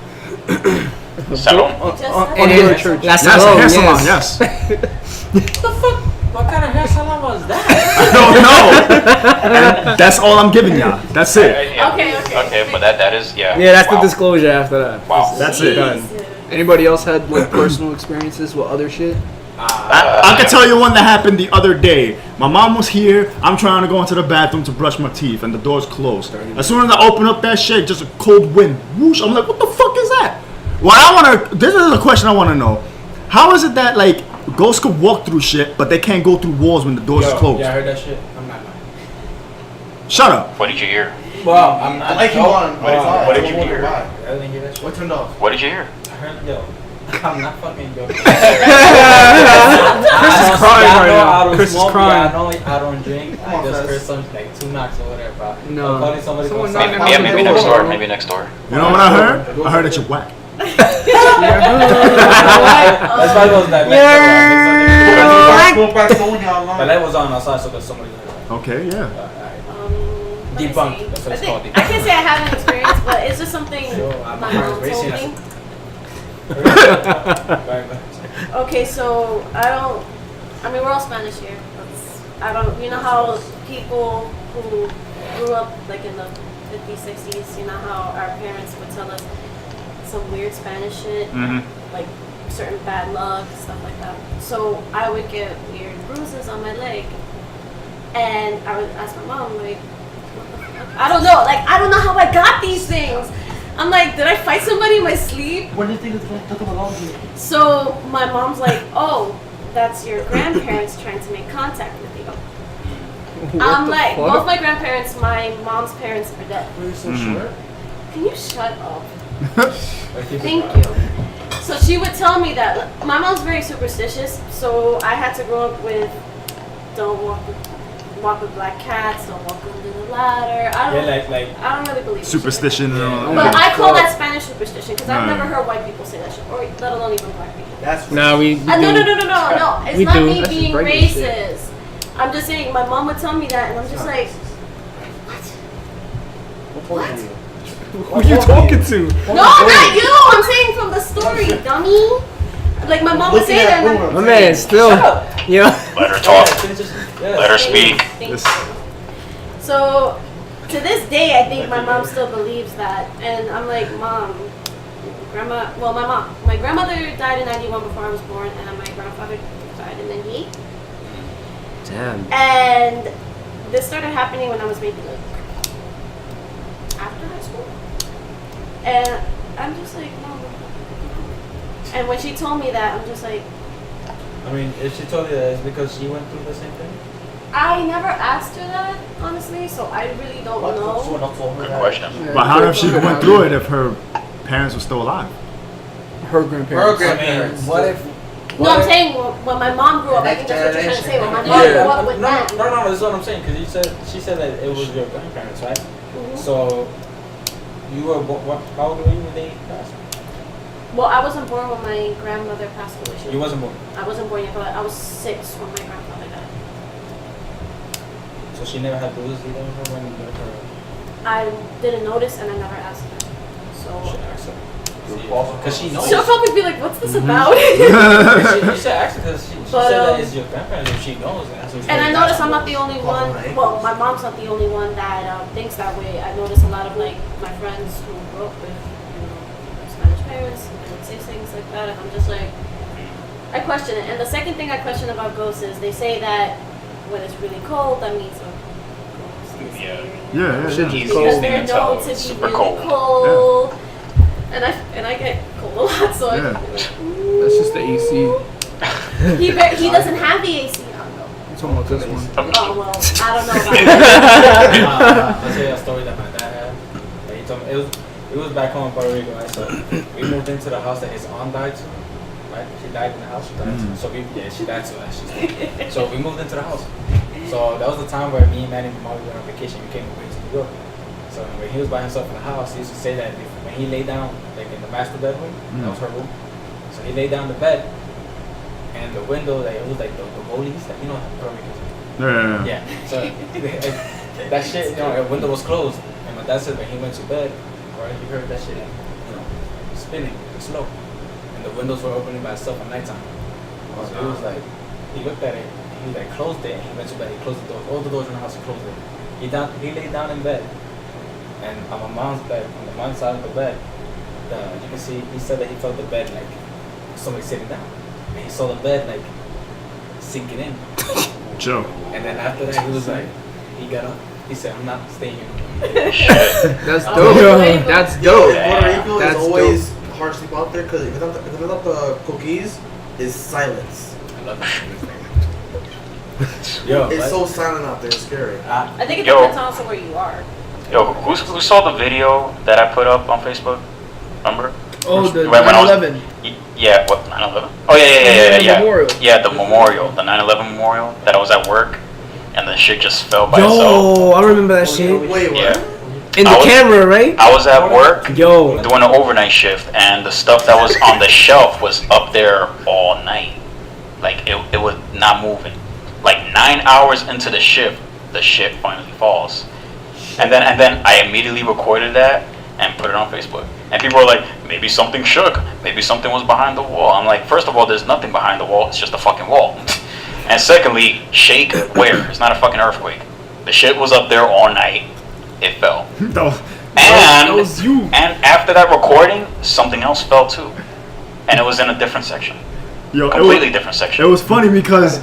Salon. Just And Under then a church. La Yes, a Salon, hair salon. yes. Yes. What the fuck? What kind of hair salon was that? No, and that's all I'm giving y'all. That's it. Yeah. Okay. Okay, but that is, yeah. Yeah, that's the Wow. disclosure after that. Wow. That's it. Done. Anybody else had like personal experiences with other shit? I can tell you one that happened the other day. My mom was here. I'm trying to go into the bathroom to brush my teeth, and the door's closed. As soon as I open up that shit, just a cold wind. Whoosh. I'm like, what the fuck is that? This is a question I want to know. How is it that like ghosts could walk through shit, but they can't go through walls when the door's closed? Yeah, I heard that shit. I'm not lying. Shut up. What did you hear? Well, I'm not. Like you on. What did you hear? I didn't hear that shit. What turned off? What did you hear? I heard, yo. I'm not fucking joking. Chris is crying right now. I don't Chris is smoke, crying. I know I don't drink. Come I on, just Fez. heard some like 2 knocks or whatever. Bro. No. I'm calling somebody Someone from knocking outside. on Maybe the next door. door. Maybe next door. You know what I heard? I heard that you're whack. That's why it was that. Go back to when y'all The alone. light was on outside, so there's somebody there. Okay, yeah. Let me Debunked. see. That's what it's I called, think- I can't say I have an experience, but it's just something Yo, I'm my not mom racing, told me. Right. Okay, so we're all Spanish here. You know how people who grew up like in the 50s, 60s, you know how our parents would tell us some weird Spanish shit, like certain bad luck, stuff like that. So I would get weird bruises on my leg, and I would ask my mom, like, what the fuck? I don't know how I got these things. I'm like, did I fight somebody in my sleep? What do you think is going to come along here? So my mom's like, oh, that's your grandparents trying to make contact with you. I'm like, both my grandparents, my mom's parents are dead. Why are you so short? Can you shut up? Thank you. So she would tell me that my mom's very superstitious, so I had to grow up with don't walk with black cats, don't walk under the ladder. I don't really believe in shit like Superstition and all that. that. But I call that Spanish superstition because I've Right. never heard white people say that shit, or let alone even black people. That's Nah, we No. It's We not do. me That's being just regular shit. racist. I'm just saying, my mom would tell me that, and I'm just like, what? Who are you talking to? No, not you. I'm saying from the story, dummy. Like my mom would say that. And I'm, My man, still. Yeah. Let her talk. Let her speak. Thanks. So to this day, I think my mom still believes that, and I'm like, Mom, Grandma. Well, my grandmother died in '91 before I was born, and my grandfather died in '98. Damn. And this started happening when I was maybe like after high school. And I'm just like, no. And when she told me that, I'm just like, I mean, if she told you that, it's because she went through the same thing. I never asked her that, honestly, so I really don't know. Good question. But how if she went through it if her parents were still alive? Her grandparents. I mean, what if? No, I'm saying when my mom grew up, I think that's what you're trying to say. When my mom grew up with them. No, that's what I'm saying. Because she said that it was your grandparents, right? Mhm. So, you were, how old were you when they passed? Well, I wasn't born when my grandmother passed away. You wasn't born. I wasn't born yet, but I was 6 when my grandfather died. So she never had blues either when you met her? I didn't notice and I never asked her. So. You should ask her. Because she knows. She'll probably be like, what's this about? You should ask her because she said that it's your grandparents. If she knows, that's what she And I knows. notice I'm not the only one. Well, my mom's not the only one that thinks that way. I notice a lot of like my friends who grew up with, Spanish parents and would say things like that. And I'm just like, I question it. And the second thing I question about ghosts is they say that when it's really cold, that means a ghost is Yeah. Yeah. Should be because cold. they're known to be Super really cold. cold. And I get cold a lot, so Yeah. That's just the AC. he doesn't have the AC on though. I'm talking about this one. Oh well, I don't know about that. I'll tell you a story that my dad had. That he told me it was back home in Puerto Rico, right? So we moved into the house that his aunt died to, right? She died in the house. She died to. So she died to actually. So we moved into the house. So that was the time where me and Manny and Mom went on vacation. We came away to New York. So when he was by himself in the house, he used to say that when he lay down, like in the master bedroom, that was her room. So he lay down in the bed, and the window, like it was like the goalies, like Puerto Ricans. Yeah. So that shit, the window was closed, and my dad said when he went to bed, right, he heard that shit, spinning slow, and the windows were opening by itself at nighttime. So it was like he looked at it, he like closed it, and he went to bed. He closed the doors, all the doors in the house. He closed it. He laid down in bed, and on my mom's bed, on the mom's side of the bed, you can see he said that he felt the bed like somebody sitting down, and he saw the bed like sinking in. Joe. And then after that, he was like, he got up. He said, "I'm not staying here." That's Oh, dope. wait, That's Yo, dope. Puerto Rico That's is always hard to sleep out there because without the cookies, is silence. I love that. Yo, It's so silent out there. It's scary. I think it Yo. depends on also where you are. Yo, who saw the video that I put up on Facebook? Remember? Oh, the When I was- 9/11. Yeah, what, 9/11? Oh, yeah. The memorial. Yeah, the memorial, the 9/11 memorial, that I was at work, and the shit just fell by itself. Yo, I remember that shit. Wait, what? Yeah. In the I was- camera, right? I was at work Yo. doing an overnight shift, and the stuff that was on the shelf was up there all night. Like, it was not moving. Like, 9 hours into the shift, the shit finally falls. And then I immediately recorded that and put it on Facebook. And people were like, maybe something shook. Maybe something was behind the wall. I'm like, first of all, there's nothing behind the wall. It's just a fucking wall. And secondly, shake where? It's not a fucking earthquake. The shit was up there all night. It fell. No. And, was you. and after that recording, something else fell too. And it was in a different section. Yo, Completely different section. it was funny because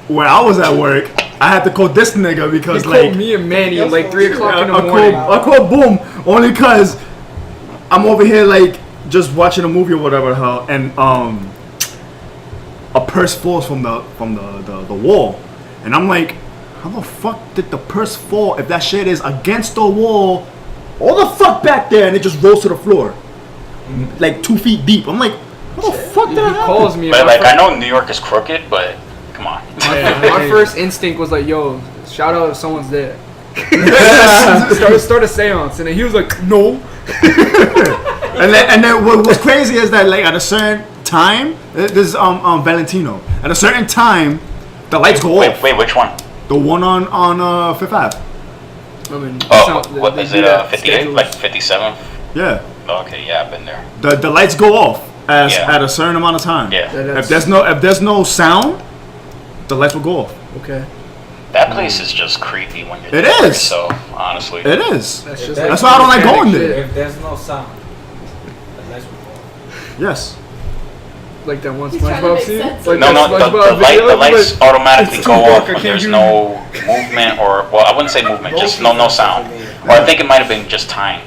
when I was at work, I had to call this nigga He because called like me and Manny at like 3 o'clock in the I morning. called Boom only cause I'm over here like just watching a movie or whatever the hell, and a purse falls from the wall, and I'm like, how the fuck did the purse fall if that shit is against the wall all the fuck back there and it just rolls to the floor like 2 feet deep? I'm like, how the fuck did He that happen? calls me. But and like, my I know New York is crooked, but come on. my first instinct was like, yo, shout out if someone's there. start a seance, and then he was like, no. And then what was crazy is that like at a certain time, this is Valentino. At a certain time, the lights go off. Wait, which one? The one on Fifth Ave. I mean, Oh, they- what they is do it? that 58, schedules. like 57? Yeah. Okay, yeah, I've been there. The lights go off Yeah. at a certain amount of time. Yeah, That- If there's no sound, the lights will go off. Okay. that place is just creepy when you're It there by is. yourself, honestly. It is. That's just That's why I don't like going there. If there's no sound, the lights will go off. Yes. Like that one He's trying to SpongeBob make scene? sense. Like No, that no, the SpongeBob video? the lights automatically It's go too off dark, I when can't there's hear no movement or, well, I wouldn't say movement, just no sound. Or I think it might have been just time.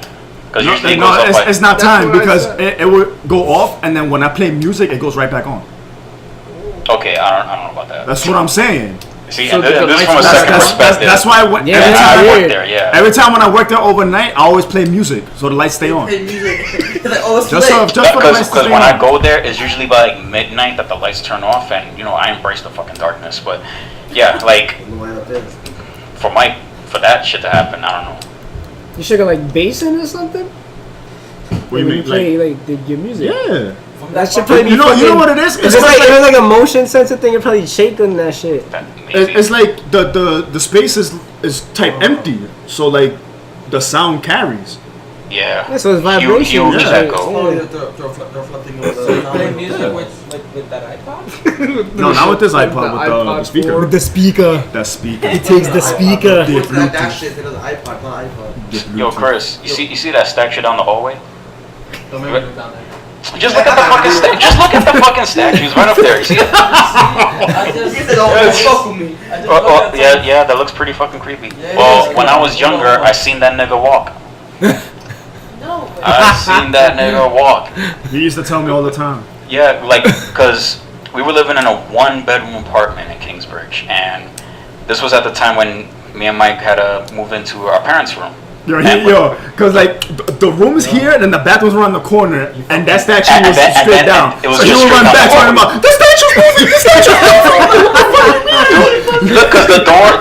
Because usually it goes No, up like, it's not That's time what I because said. it would go off and then when I play music, it goes right back on. okay, I don't know about that. That's what I'm saying. See, So and the this is lights- from a That's, second that's, perspective. that's why I went, Yeah, Every that's time I weird. work there, yeah. every time when I work there overnight, I always play music so the lights stay on. Play music. It's like, oh, it's Just lit. for the lights to Because stay when I on. go there, it's usually by like midnight that the lights turn off, and you know I embrace the fucking darkness. But yeah, like The light up there. for that shit to happen, I don't know. You should go like bass in or something. What do you When mean? play like your music. Yeah. That should probably be You know fucking- what it is? If it's like if it's like a motion sensor thing, you're probably shaking that shit. That maybe. It's like the space is type empty, so like the sound carries. yeah. Yeah, so it's vibration. Huge Yeah. echo. Oh, the reflecting of So you play the music with that iPod? No, not with this iPod, the with the iPod speaker. 4. The speaker. That speaker. It takes the speaker. The What's that Bluetooth. shit instead of the iPod, not iPod. The Yo, Bluetooth. Chris, you see that statue down the hallway? Don't make me look down there. Just look at the fucking just look at the fucking statues right up there. You see it? I just, He said, oh, Yes. fuck with me. I just Oh, looked at yeah, something. yeah, that looks pretty fucking creepy. Yeah, Well, it when is. I was younger, I seen that nigga walk. No way. I seen that nigga walk. He used to tell me all the time. Yeah, like, cause we were living in a 1-bedroom apartment in Kingsbridge, and this was at the time when me and Mike had to move into our parents' room. Cause like the room is here, and then the bathroom's around the corner, and that statue And was then- and straight then down. it was So he just would run straight back down talking the about the statue's moving, the statue's moving. Look, cause the door,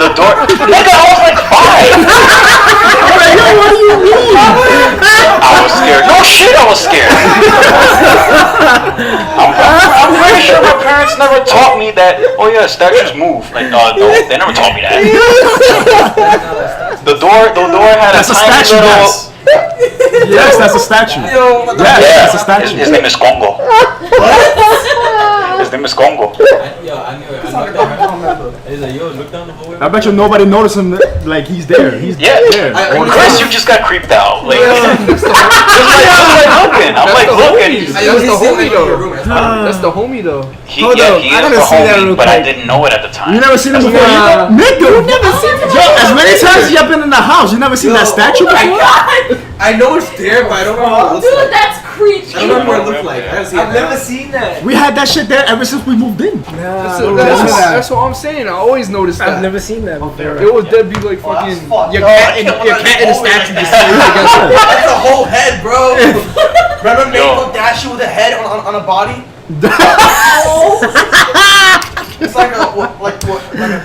nigga, I was like 5. I'm like, yo, what do you mean? I was scared. No shit, I was scared. I'm pretty sure my parents never taught me that. Oh yeah, statues move. Like, no, they never taught me that. The door had That's a a tiny statue, little. yes. Yes, that's a statue. Yo, what the Yes, Yeah, that's a statue. his name is Congo. His name is Congo. Yo, I knew it. I looked at her. He's like, yo, look down the hallway. I bet you nobody noticed him. Like he's there. He's Yeah. there. I- all the Chris, time. you just got creeped out. Like, I'm like looking. I That's know the he's sitting homie in your though. room. That's fine. That's the homie though. Hold up, He I is gotta the see that homie, real but I quick. didn't know it at the time. You never seen him before, Yeah. nigga. Yo, as many times as you have been in the house, you never seen that statue before. I know it's there, but I don't remember what it looks Dude, like. that's creepy. I don't remember what it looked like. I haven't seen it. I've never seen that. We had that shit there ever since we moved in. That's what I'm saying. I always noticed that. I've never seen that before. It would then be like Oh, that's fucking fucked your up. cat and your cat and a statue just sitting together. That's a whole head, bro. Remember Yo. Mako Dashi with a head on a body? It's like a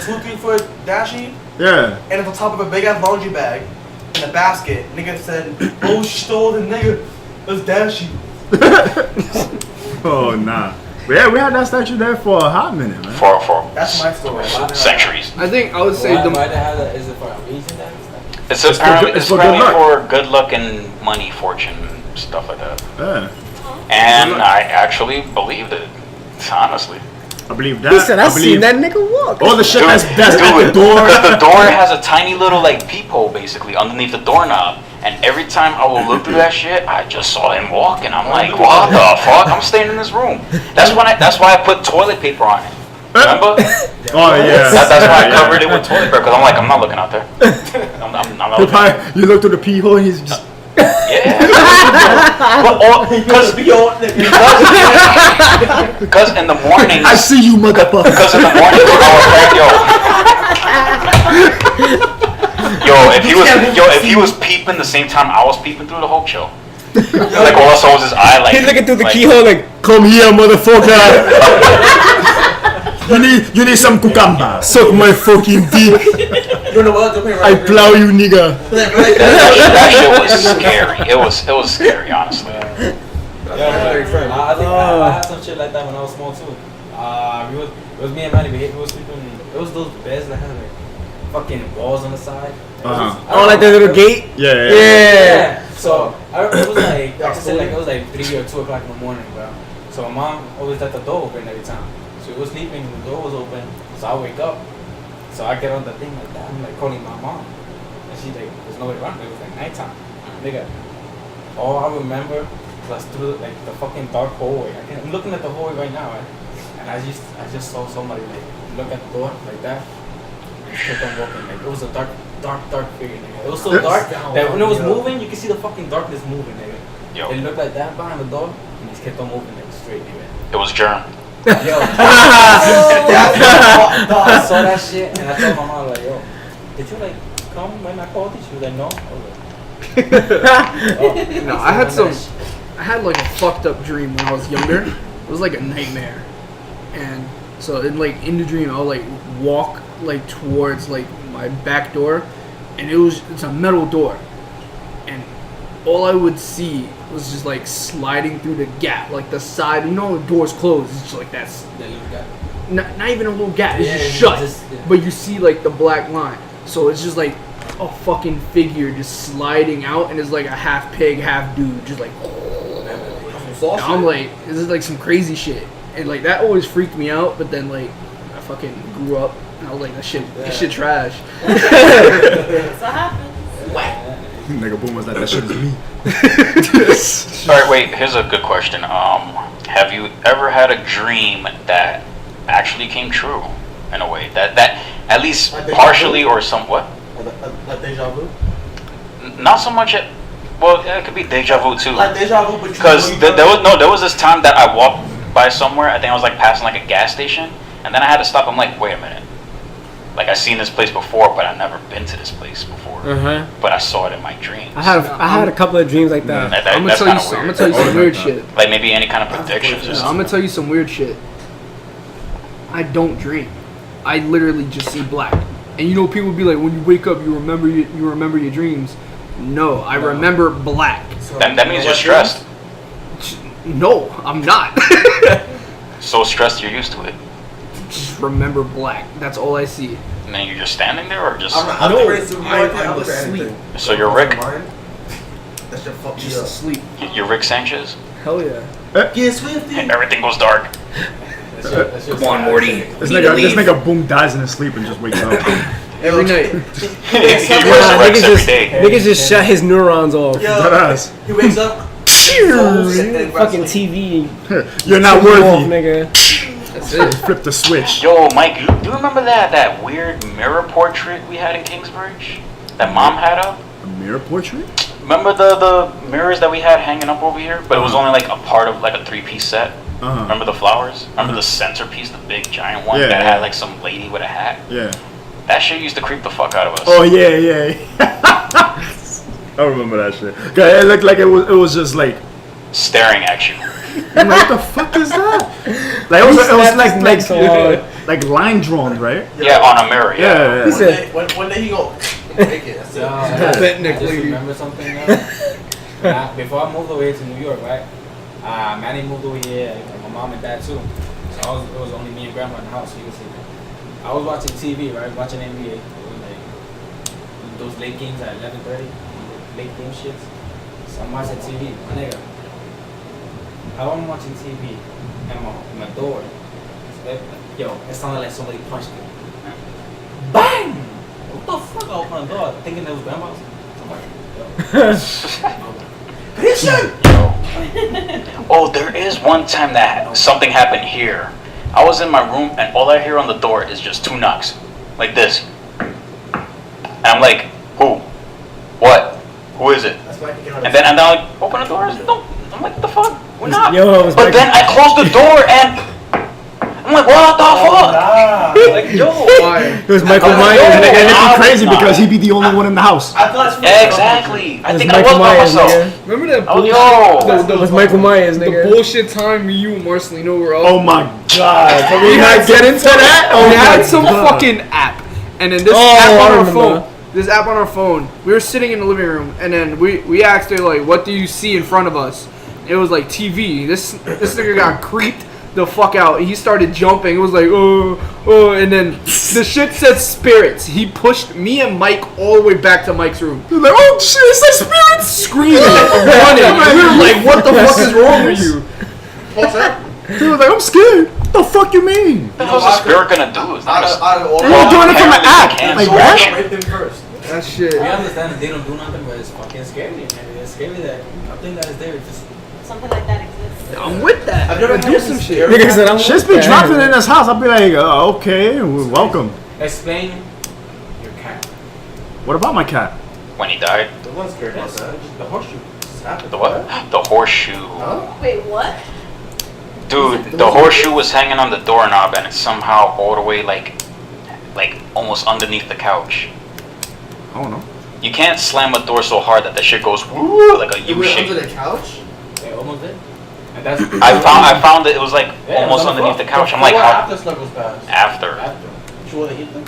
2-3 foot Dashi, Yeah. and it's on top of a big ass laundry bag in a basket. Nigga said, "Oh, stole the nigga. That's Dashi." Oh nah. But yeah, we had that statue there for a hot minute, man. For That's my story. centuries. I think I would say Why the they have that? Is it for a reason? It's for apparently good- it's it's for good apparently luck. for good luck and money, fortune, stuff like that. Yeah. And I actually believed it, honestly. I believe that. He said, I I seen believe that nigga walk. all the shit that's at the Dude, door. because the door has a tiny little like peephole basically underneath the doorknob, and every time I would look through that shit, I just saw him walk, and I'm like, what the fuck? I'm staying in this room. That's why I put toilet paper on it. Remember? Oh yeah. That's why I Yeah. covered it with toilet paper because I'm like, I'm not looking out there. I'm not You looking. probably- you look through the pee hole and he's just. Yeah. Because in the morning, I see you, motherfucker. because in the morning, I was like, if he was peeping the same time I was peeping through the whole show. Like all I saw was his eye, like He's looking through the like, keyhole like, Come here, motherfucker. you need some cucumber. Suck my fucking dick. You know what? Don't pay I plow you, nigga. That shit was scary. It was scary, honestly. I think I had some shit like that when I was small too. It was me and Manny. We was sleeping. It was those beds that had like fucking walls on the side. Uh-huh. oh, like the little gate? Yeah. Yeah. So it was like I said, like it was like 3 or 2 o'clock in the morning, bro. So my mom always left the door open every time. So we was sleeping, the door was open. So I wake up. So I get on the thing like that. I'm like calling my mom, and she's like, "There's nobody around." It was like nighttime. Nigga, all I remember plus through like the fucking dark hallway. I'm looking at the hallway right now, and I just saw somebody like look at the door like that. And kept on walking. Like it was a dark figure. Nigga. It was so dark that when it was moving, you could see the fucking darkness moving. Nigga. Yo, It looked like that behind the door, and he just kept on moving like straight. Nigga. it was Germ. Yo, I saw that shit, and I told my mom like, yo, did you like come when I called you? She was like, no. I was like, No, I had like a fucked up dream when I was younger. It was like a nightmare, and so in the dream I would like walk like towards like my back door, and it's a metal door, and all I would see was just like sliding through the gap, like the side. You know, the door's closed. It's just like that's not even a little gap. It's just shut, but you see like the black line. So it's just like a fucking figure just sliding out, and it's like a half pig, half dude, just like. And I'm like, this is like some crazy shit, and like that always freaked me out. But then like, I fucking grew up, and I was like, this shit trash. That's what happens. Nigga Boom was like, that shit is me. All right, wait. Here's a good question. Have you ever had a dream that actually came true in a way that at least partially or somewhat? Like deja vu? Not so much. Well, yeah, it could be deja vu too. Like deja vu, but Because there was this time that I walked by somewhere. I think I was like passing like a gas station, and then I had to stop. I'm like, wait a minute. Like I seen this place before, but I've never been to this place before. But I saw it in my dreams. I had a couple of dreams like that. I'm gonna That's tell you kinda some. I'm weird. gonna tell you some weird shit. Like maybe any kind of predictions or I'm something. gonna tell you some weird shit. I don't dream. I literally just see black. And you know, people be like, when you wake up, you remember your dreams. No, I remember black. That means you're stressed. No, I'm not. So stressed you're used to it. Just remember black. That's all I see. And then you're just standing there, or just I'm No, ready to I'm asleep. so you're Rick. That shit fuck me Just up. asleep. You're Rick Sanchez. Hell yeah. Get Swifty. And everything goes dark. Come on, Morty. This nigga Boom dies in his sleep and just wakes up. Every night. He Yeah, resurrects every day. niggas just shut his neurons off. Deadass. He wakes up. Fucking TV. You're not Off, worthy. nigga. That's it. Flip the switch. Yo, Mike, do you remember that weird mirror portrait we had in Kingsbridge? That mom had up? A mirror portrait? Remember the mirrors that we had hanging up over here? But it was only like a part of like a 3-piece set. Uh-huh. Remember the flowers? Remember the centerpiece, the big giant one Yeah, that yeah. had like some lady with a hat? Yeah. That shit used to creep the fuck out of us. Oh yeah. I remember that shit. 'Cause it looked like it was just like, Staring at you. I'm like, what the fuck is that? Like it was like line drawn, right? Yeah, on a mirror, yeah. Yeah. One day he go, make it. That's it. I just remember something before I moved away to New York, right? Manny moved over here, and my mom and dad too. So it was only me and grandma in the house. So you can see that. I was watching TV, right? Watching NBA. It was like those late games at 11:30, late game shits. So I'm watching TV, my nigga. How I'm watching TV and my door, it sounded like somebody punched me. Bang! What the fuck? I opened the door thinking it was grandma's. Oh, there is one time that something happened here. I was in my room and all I hear on the door is just 2 knocks. Like this. And I'm like, who? What? Who is it? And then I'm like, open the doors? No. I'm like, what the fuck? We're not. But then I closed the door and I'm like, what the fuck? Like, yo. It was Michael Myers. And it'd be Nah. crazy because he'd be the only one in the house. I thought Exactly. I It was think I was Michael by Myers, myself. nigga. Remember that Oh, bullshit? yo. It was Michael Myers, The nigga. bullshit time me, you, and Marcelino were up. Oh my god. Can we We not had get into that? we my had some God. fucking app, and then this Oh, app I on our remember. phone. This app on our phone. We were sitting in the living room, and then we asked her like, "What do you see in front of us?" It was like TV. This nigga got creeped the fuck out. He started jumping. It was like, oh, and then the shit said spirits. He pushed me and Mike all the way back to Mike's room. You're like, oh shit, it's like spirits! Screaming, running. We were like, what the fuck is wrong with you? What's that? He was like, I'm scared. What the fuck you mean? What the hell's a spirit gonna do? It's not a Out of all They were doing it from an app. Apparently Like they that? can't. rape him first. That shit. We understand that they don't do nothing, but it's fucking scary. Man. It's scary that nothing that is there is just something like that exists. I'm with that. I've never do had some any shit. Nigga said, I'm Shit's been dropping in his house. I'll be like, okay, welcome. Explain your cat. What about my cat? When he died. The one's scared about that. The horseshoe. Just happened. The what? The horseshoe. Huh? Wait, what? Dude, the horseshoe was hanging on the doorknob and it's somehow all the way like almost underneath the couch. I don't know. You can't slam a door so hard that the shit goes woo like a You U went shape. under the couch? Yeah, almost did. And that's. I found it. It was like Yeah, almost it was on underneath the floor. couch. I'm like, Before or how? after slug was passed. After. After. Sure they hit them?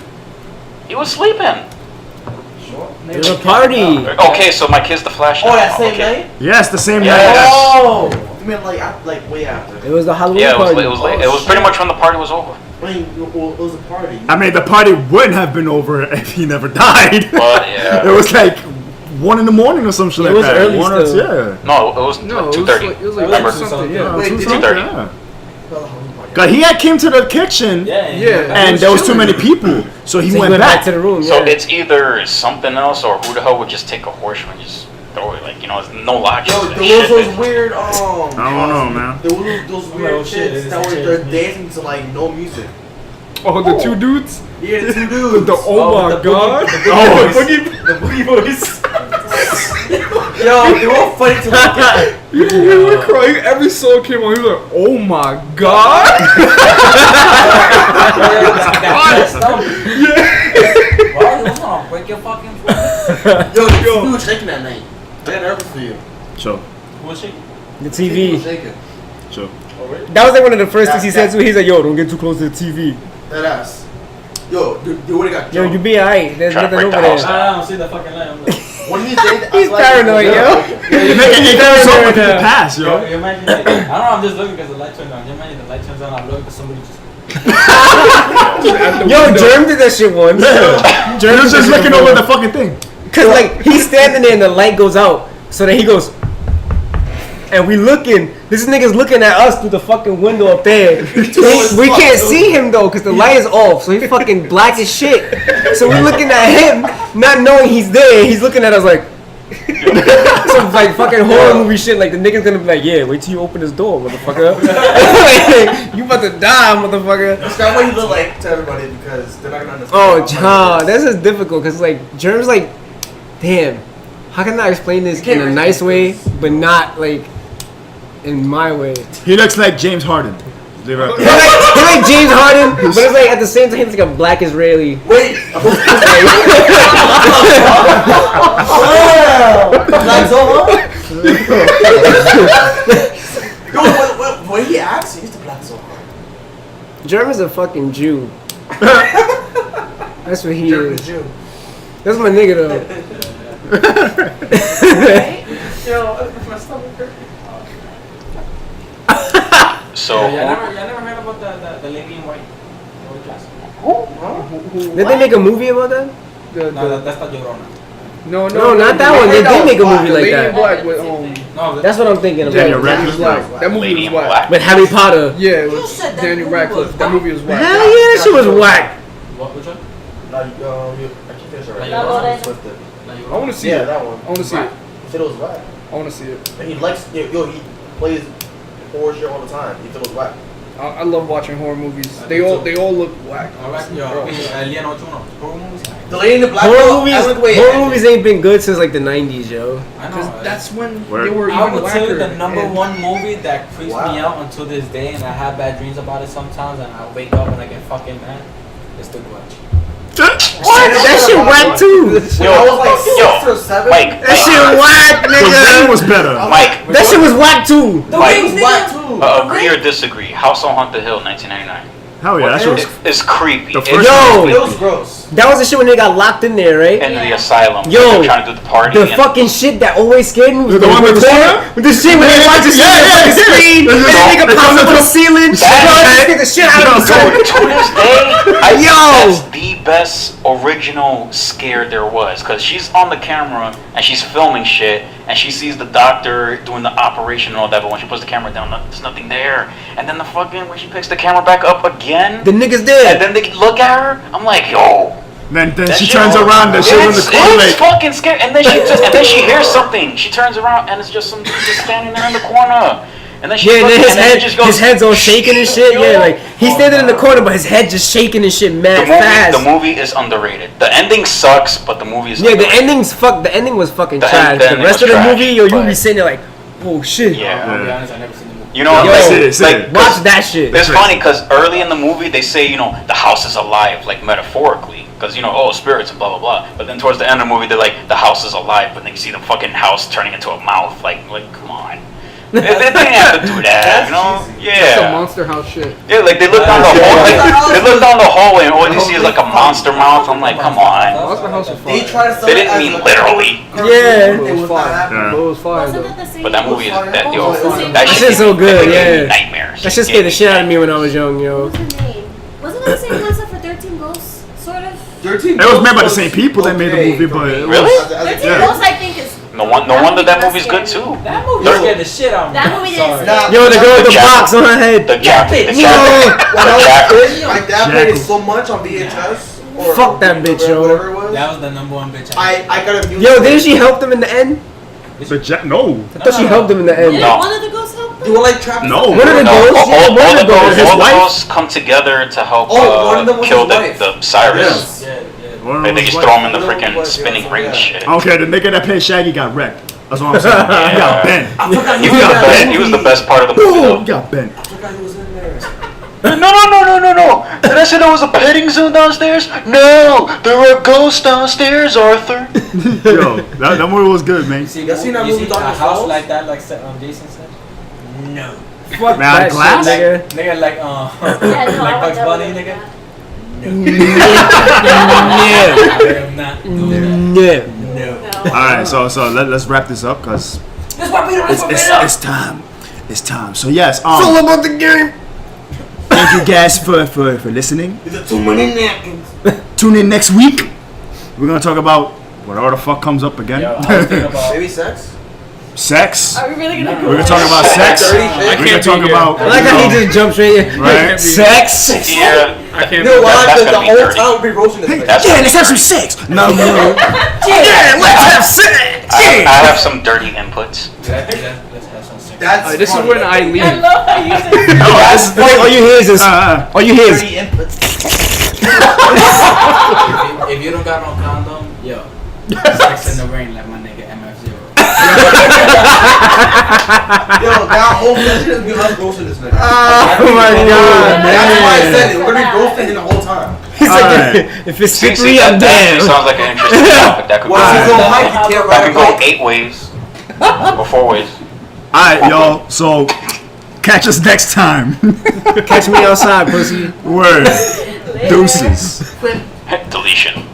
He was sleeping. Sure. There's a party. Okay, so my kid's the Flash. Oh, now. that same Okay. night? Yes, the same Yeah. night. Oh! You mean like way after? It was the Halloween Yeah, it was. party. It was like it was pretty much when the party was over. I mean, well, it was a party. I mean, the party wouldn't have been over if he never died. But yeah. It was like 1 in the morning or some shit It like was that. early One or still. yeah. No, it was No, like it was 2:30. like, it was like Remember? something. Yeah. Wait, did you- 2:30. Yeah. Well, the Halloween party. Cause he had came to the kitchen Yeah. Yeah. and there was too many people, so he So went back. to the room. So yeah. it's either something else or who the hell would just take a horseshoe and just throw it? Like, there's no logic. Yo, to that there was shit. those weird, I don't know, man. There were those weird Oh, shit, kids it that is were changed. dancing to like no music. Oh, the two dudes. Yeah, the two dudes. The oh my god. The boogie boys. Yo, they were all funny to look at. You were crying every song came on. He was like, oh my god. Bro, you wanna break your fucking foot? Yo, we were shaking that night. I got nervous for you. So, Who was she? The We were TV. shaking. so. That was like one of the first things he said to me. He's like, yo, don't get too close to the TV. That ass. Yo, they would've got Yo, jumped. you be alright. There's Trying to nothing break over the house there. down. I don't see the fucking light. I'm like, When he said that, He's paranoid, yo. You make it goes up with the pass, yo, yo. you imagine it. I don't know, I'm just looking because the light turned on. You imagine the light turns on, I'm looking because somebody just. Yo, Germ did that shit once. He was just looking over the fucking thing. Cause like he's standing there and the light goes out, so then he goes, and we looking. This nigga's looking at us through the fucking window up there. We can't see him though, cause the light is off, so he's fucking black as shit. So we're looking at him, not knowing he's there. He's looking at us like some like fucking horror movie shit. Like the nigga's gonna be like, yeah, wait till you open this door, motherfucker. Like, you about to die, motherfucker. That's not what he look like to everybody because they're not gonna understand. Oh, John, this is difficult because like Germ's like, damn, how can I explain this in a nice way, but not like in my way? He looks like James Harden. Leave it up. He's like James Harden, but it's like at the same time he's like a black Israeli. Wait. Like Zola? Yo, when he acts, he used to black so hard. Germ is a fucking Jew. That's what he German is. Jew. That's my nigga though. Right? Yo, my stomach hurt. So Y'all never heard about the lady in white? White class? Did they make a movie about that? No, that's the Llorona. No, No, not that one. They did make a movie The like Lady in that. Black with No, That's what I'm thinking about. Daniel That Radcliffe. was whack. That movie Lady was in whack. Black. With Harry Potter. Yeah, it You was said that Daniel movie Radcliffe. was That movie was whack. Hell yeah, that shit was whack. What, which one? I can't finish it right La now. Llorona. With it. I want to see Yeah, it. that one. I want to see it. He said it was whack. I want to see it. And he likes, he plays horror shit all the time. He said it was whack. I love watching horror movies. They all look whack. Alright, yo, Alien 8-1. Horror movies? The Lady in the Black Horror movies ain't been good since like the 90s, yo. I Because know. that's when Word. they were I even would say whacker. the number And one movie that creeps Wow. me out until this day, and I have bad dreams about it sometimes, and I wake up and I get fucking mad. It's The Grudge. That shit whack too. When I was like 6 or 7. Mike, That shit whack, The ring nigga. was better. Mike, That shit was whack too. The Mike, Rings, It was whack nigga. too. agree or disagree? House on Haunted Hill, 1999. Hell yeah, that shit was. It's creepy. The It's first Yo. It was gross. That was the shit when they got locked in there, right? in the asylum. Yo, they're trying to do the party. The and fucking shit that always scared me was The one with the corner? with the shit when they watch the shit on the fucking screen and the nigga pops up on the ceiling. Yo, that scared the shit out of me. to this day, Yo. that's the best original scare there was. Because she's on the camera and she's filming shit, and she sees the doctor doing the operation and all that, but when she puts the camera down, there's nothing there. And then the fucking, when she picks the camera back up again, The nigga's and dead. then they look at her, I'm like, yo, Then That she shit- turns around. The shit in the It's corner. Like, fucking scary. And then she hears something. She turns around and it's just some dude just standing there in the corner. And then she Yeah, and then looks, his and then head, it just goes, his head's all shaking and shit. Yeah, like he's standing in the corner, but his head just shaking and shit mad fast. The movie is underrated. The ending sucks, but the movie is Yeah, the underrated. ending's fuck. The ending was fucking The trash. end- The ending rest was of the trash, movie, yo, you but- be sitting there like, oh shit. Yeah. I'll be honest, I never seen the movie. You know, Yo, like, sit it. like Watch that shit. it's funny because early in the movie they say, you know, the house is alive, like metaphorically, because you know, oh, spirits and blah blah blah. But then towards the end of the movie, they're like, the house is alive, but then you see the fucking house turning into a mouth. Like come on, they didn't have to do that, you know? That's some Yeah, Monster House shit. yeah. Like they look down the hallway, they look down the hallway, and all you see is like a monster mouth. I'm like, come on. Monster House was They fire. try to sell They it didn't as mean a literally. cartoon. Yeah. It was not happening. Yeah. But it was fire Wasn't though. that the same? But that movie is that yo, What was the same that movie? shit shit's so good, gave me yeah. nightmares. That shit scared the shit out of me when I was young, yo. What was the name? Wasn't that the same concept for 13 Ghosts? Sort of. 13 it was made by the Ghosts same people that made the okay movie, for but me. it Really? was- 13 Yeah. Ghosts, I think, is. No wonder that movie's good too. That movie Yo. scared the shit out of me. That movie didn't Nah. scare Yo, the girl with the Jack- box on her head. The Jack, the When Jack, I was a Jack- kid, my dad played it Jackal. so much on VHS. Or Fuck that bitch, yo. whatever it was. That was the number one bitch. I got a music. Yo, didn't she help them in the end? But no. I thought she helped them in the end. Did No. one of the ghosts help them? You were like trapped. No. One of the No, ghosts, yeah, one of the ghosts, his all the wife. ghosts come together to help Oh, one of them was kill his wife. the Cyrus. Yes. Yeah, One They of just them throw was him in the One of them freaking was, spinning yeah, ring yeah. shit. Okay, the nigga that played Shaggy got wrecked. That's what I'm saying. He got bent. I forgot He was the in best. that He was the movie. best part of the movie. Boom, Though. got bent. I forgot he was in there. No. Did I say there was a petting zoo downstairs? No, there are ghosts downstairs, Arthur. Yo, that movie was good, man. You see, You seen that you movie, see a Dr. house House? like that, like Jason said? No. Fuck Man, that glass? shit, Nigga, like, Yeah, no, like I Bugs would Bunny, never do nigga? that. I am not doing nigga. that. Yeah. No. No. All right, so let's wrap this up because Let's wrap it up, let's wrap it up. it's time. It's time. So yes, It's all about the game. thank you guys for listening. Is it too many napkins? Tune in next week. We're gonna talk about whatever the fuck comes up again. Yo, I was thinking about Baby sex? Sex. Are we really gonna go We're gonna talk about sex. Dirty shit. We're gonna talk about I like how he just jumped straight in. right sex. Yeah, I can't. No, That's the gonna be whole dirty. town will be roasting this. That's Yeah, gonna let's be have some dirty. sex. No, yeah, let's have sex. I have some dirty inputs. let's have some sex. That's This is funny. when I leave. I love how you say No, this is All you hear is this. All you hear is. Dirty inputs. If you don't got no condom, yo, sex in the rain like my nigga MF0. Yo, that whole session is be us roasting this nigga. Oh my god, That's why I man. said it. We're gonna be roasting him the whole time. He's like, Alright. if it's See, slippery, I'm that actually down. sounds like an interesting topic. That could Well, go. if he's on mic, he can't That ride could a go bike. 8 ways or 4 ways. All right, y'all. So catch us next time. Catch me outside, pussy. Word. Deuces. Deletion.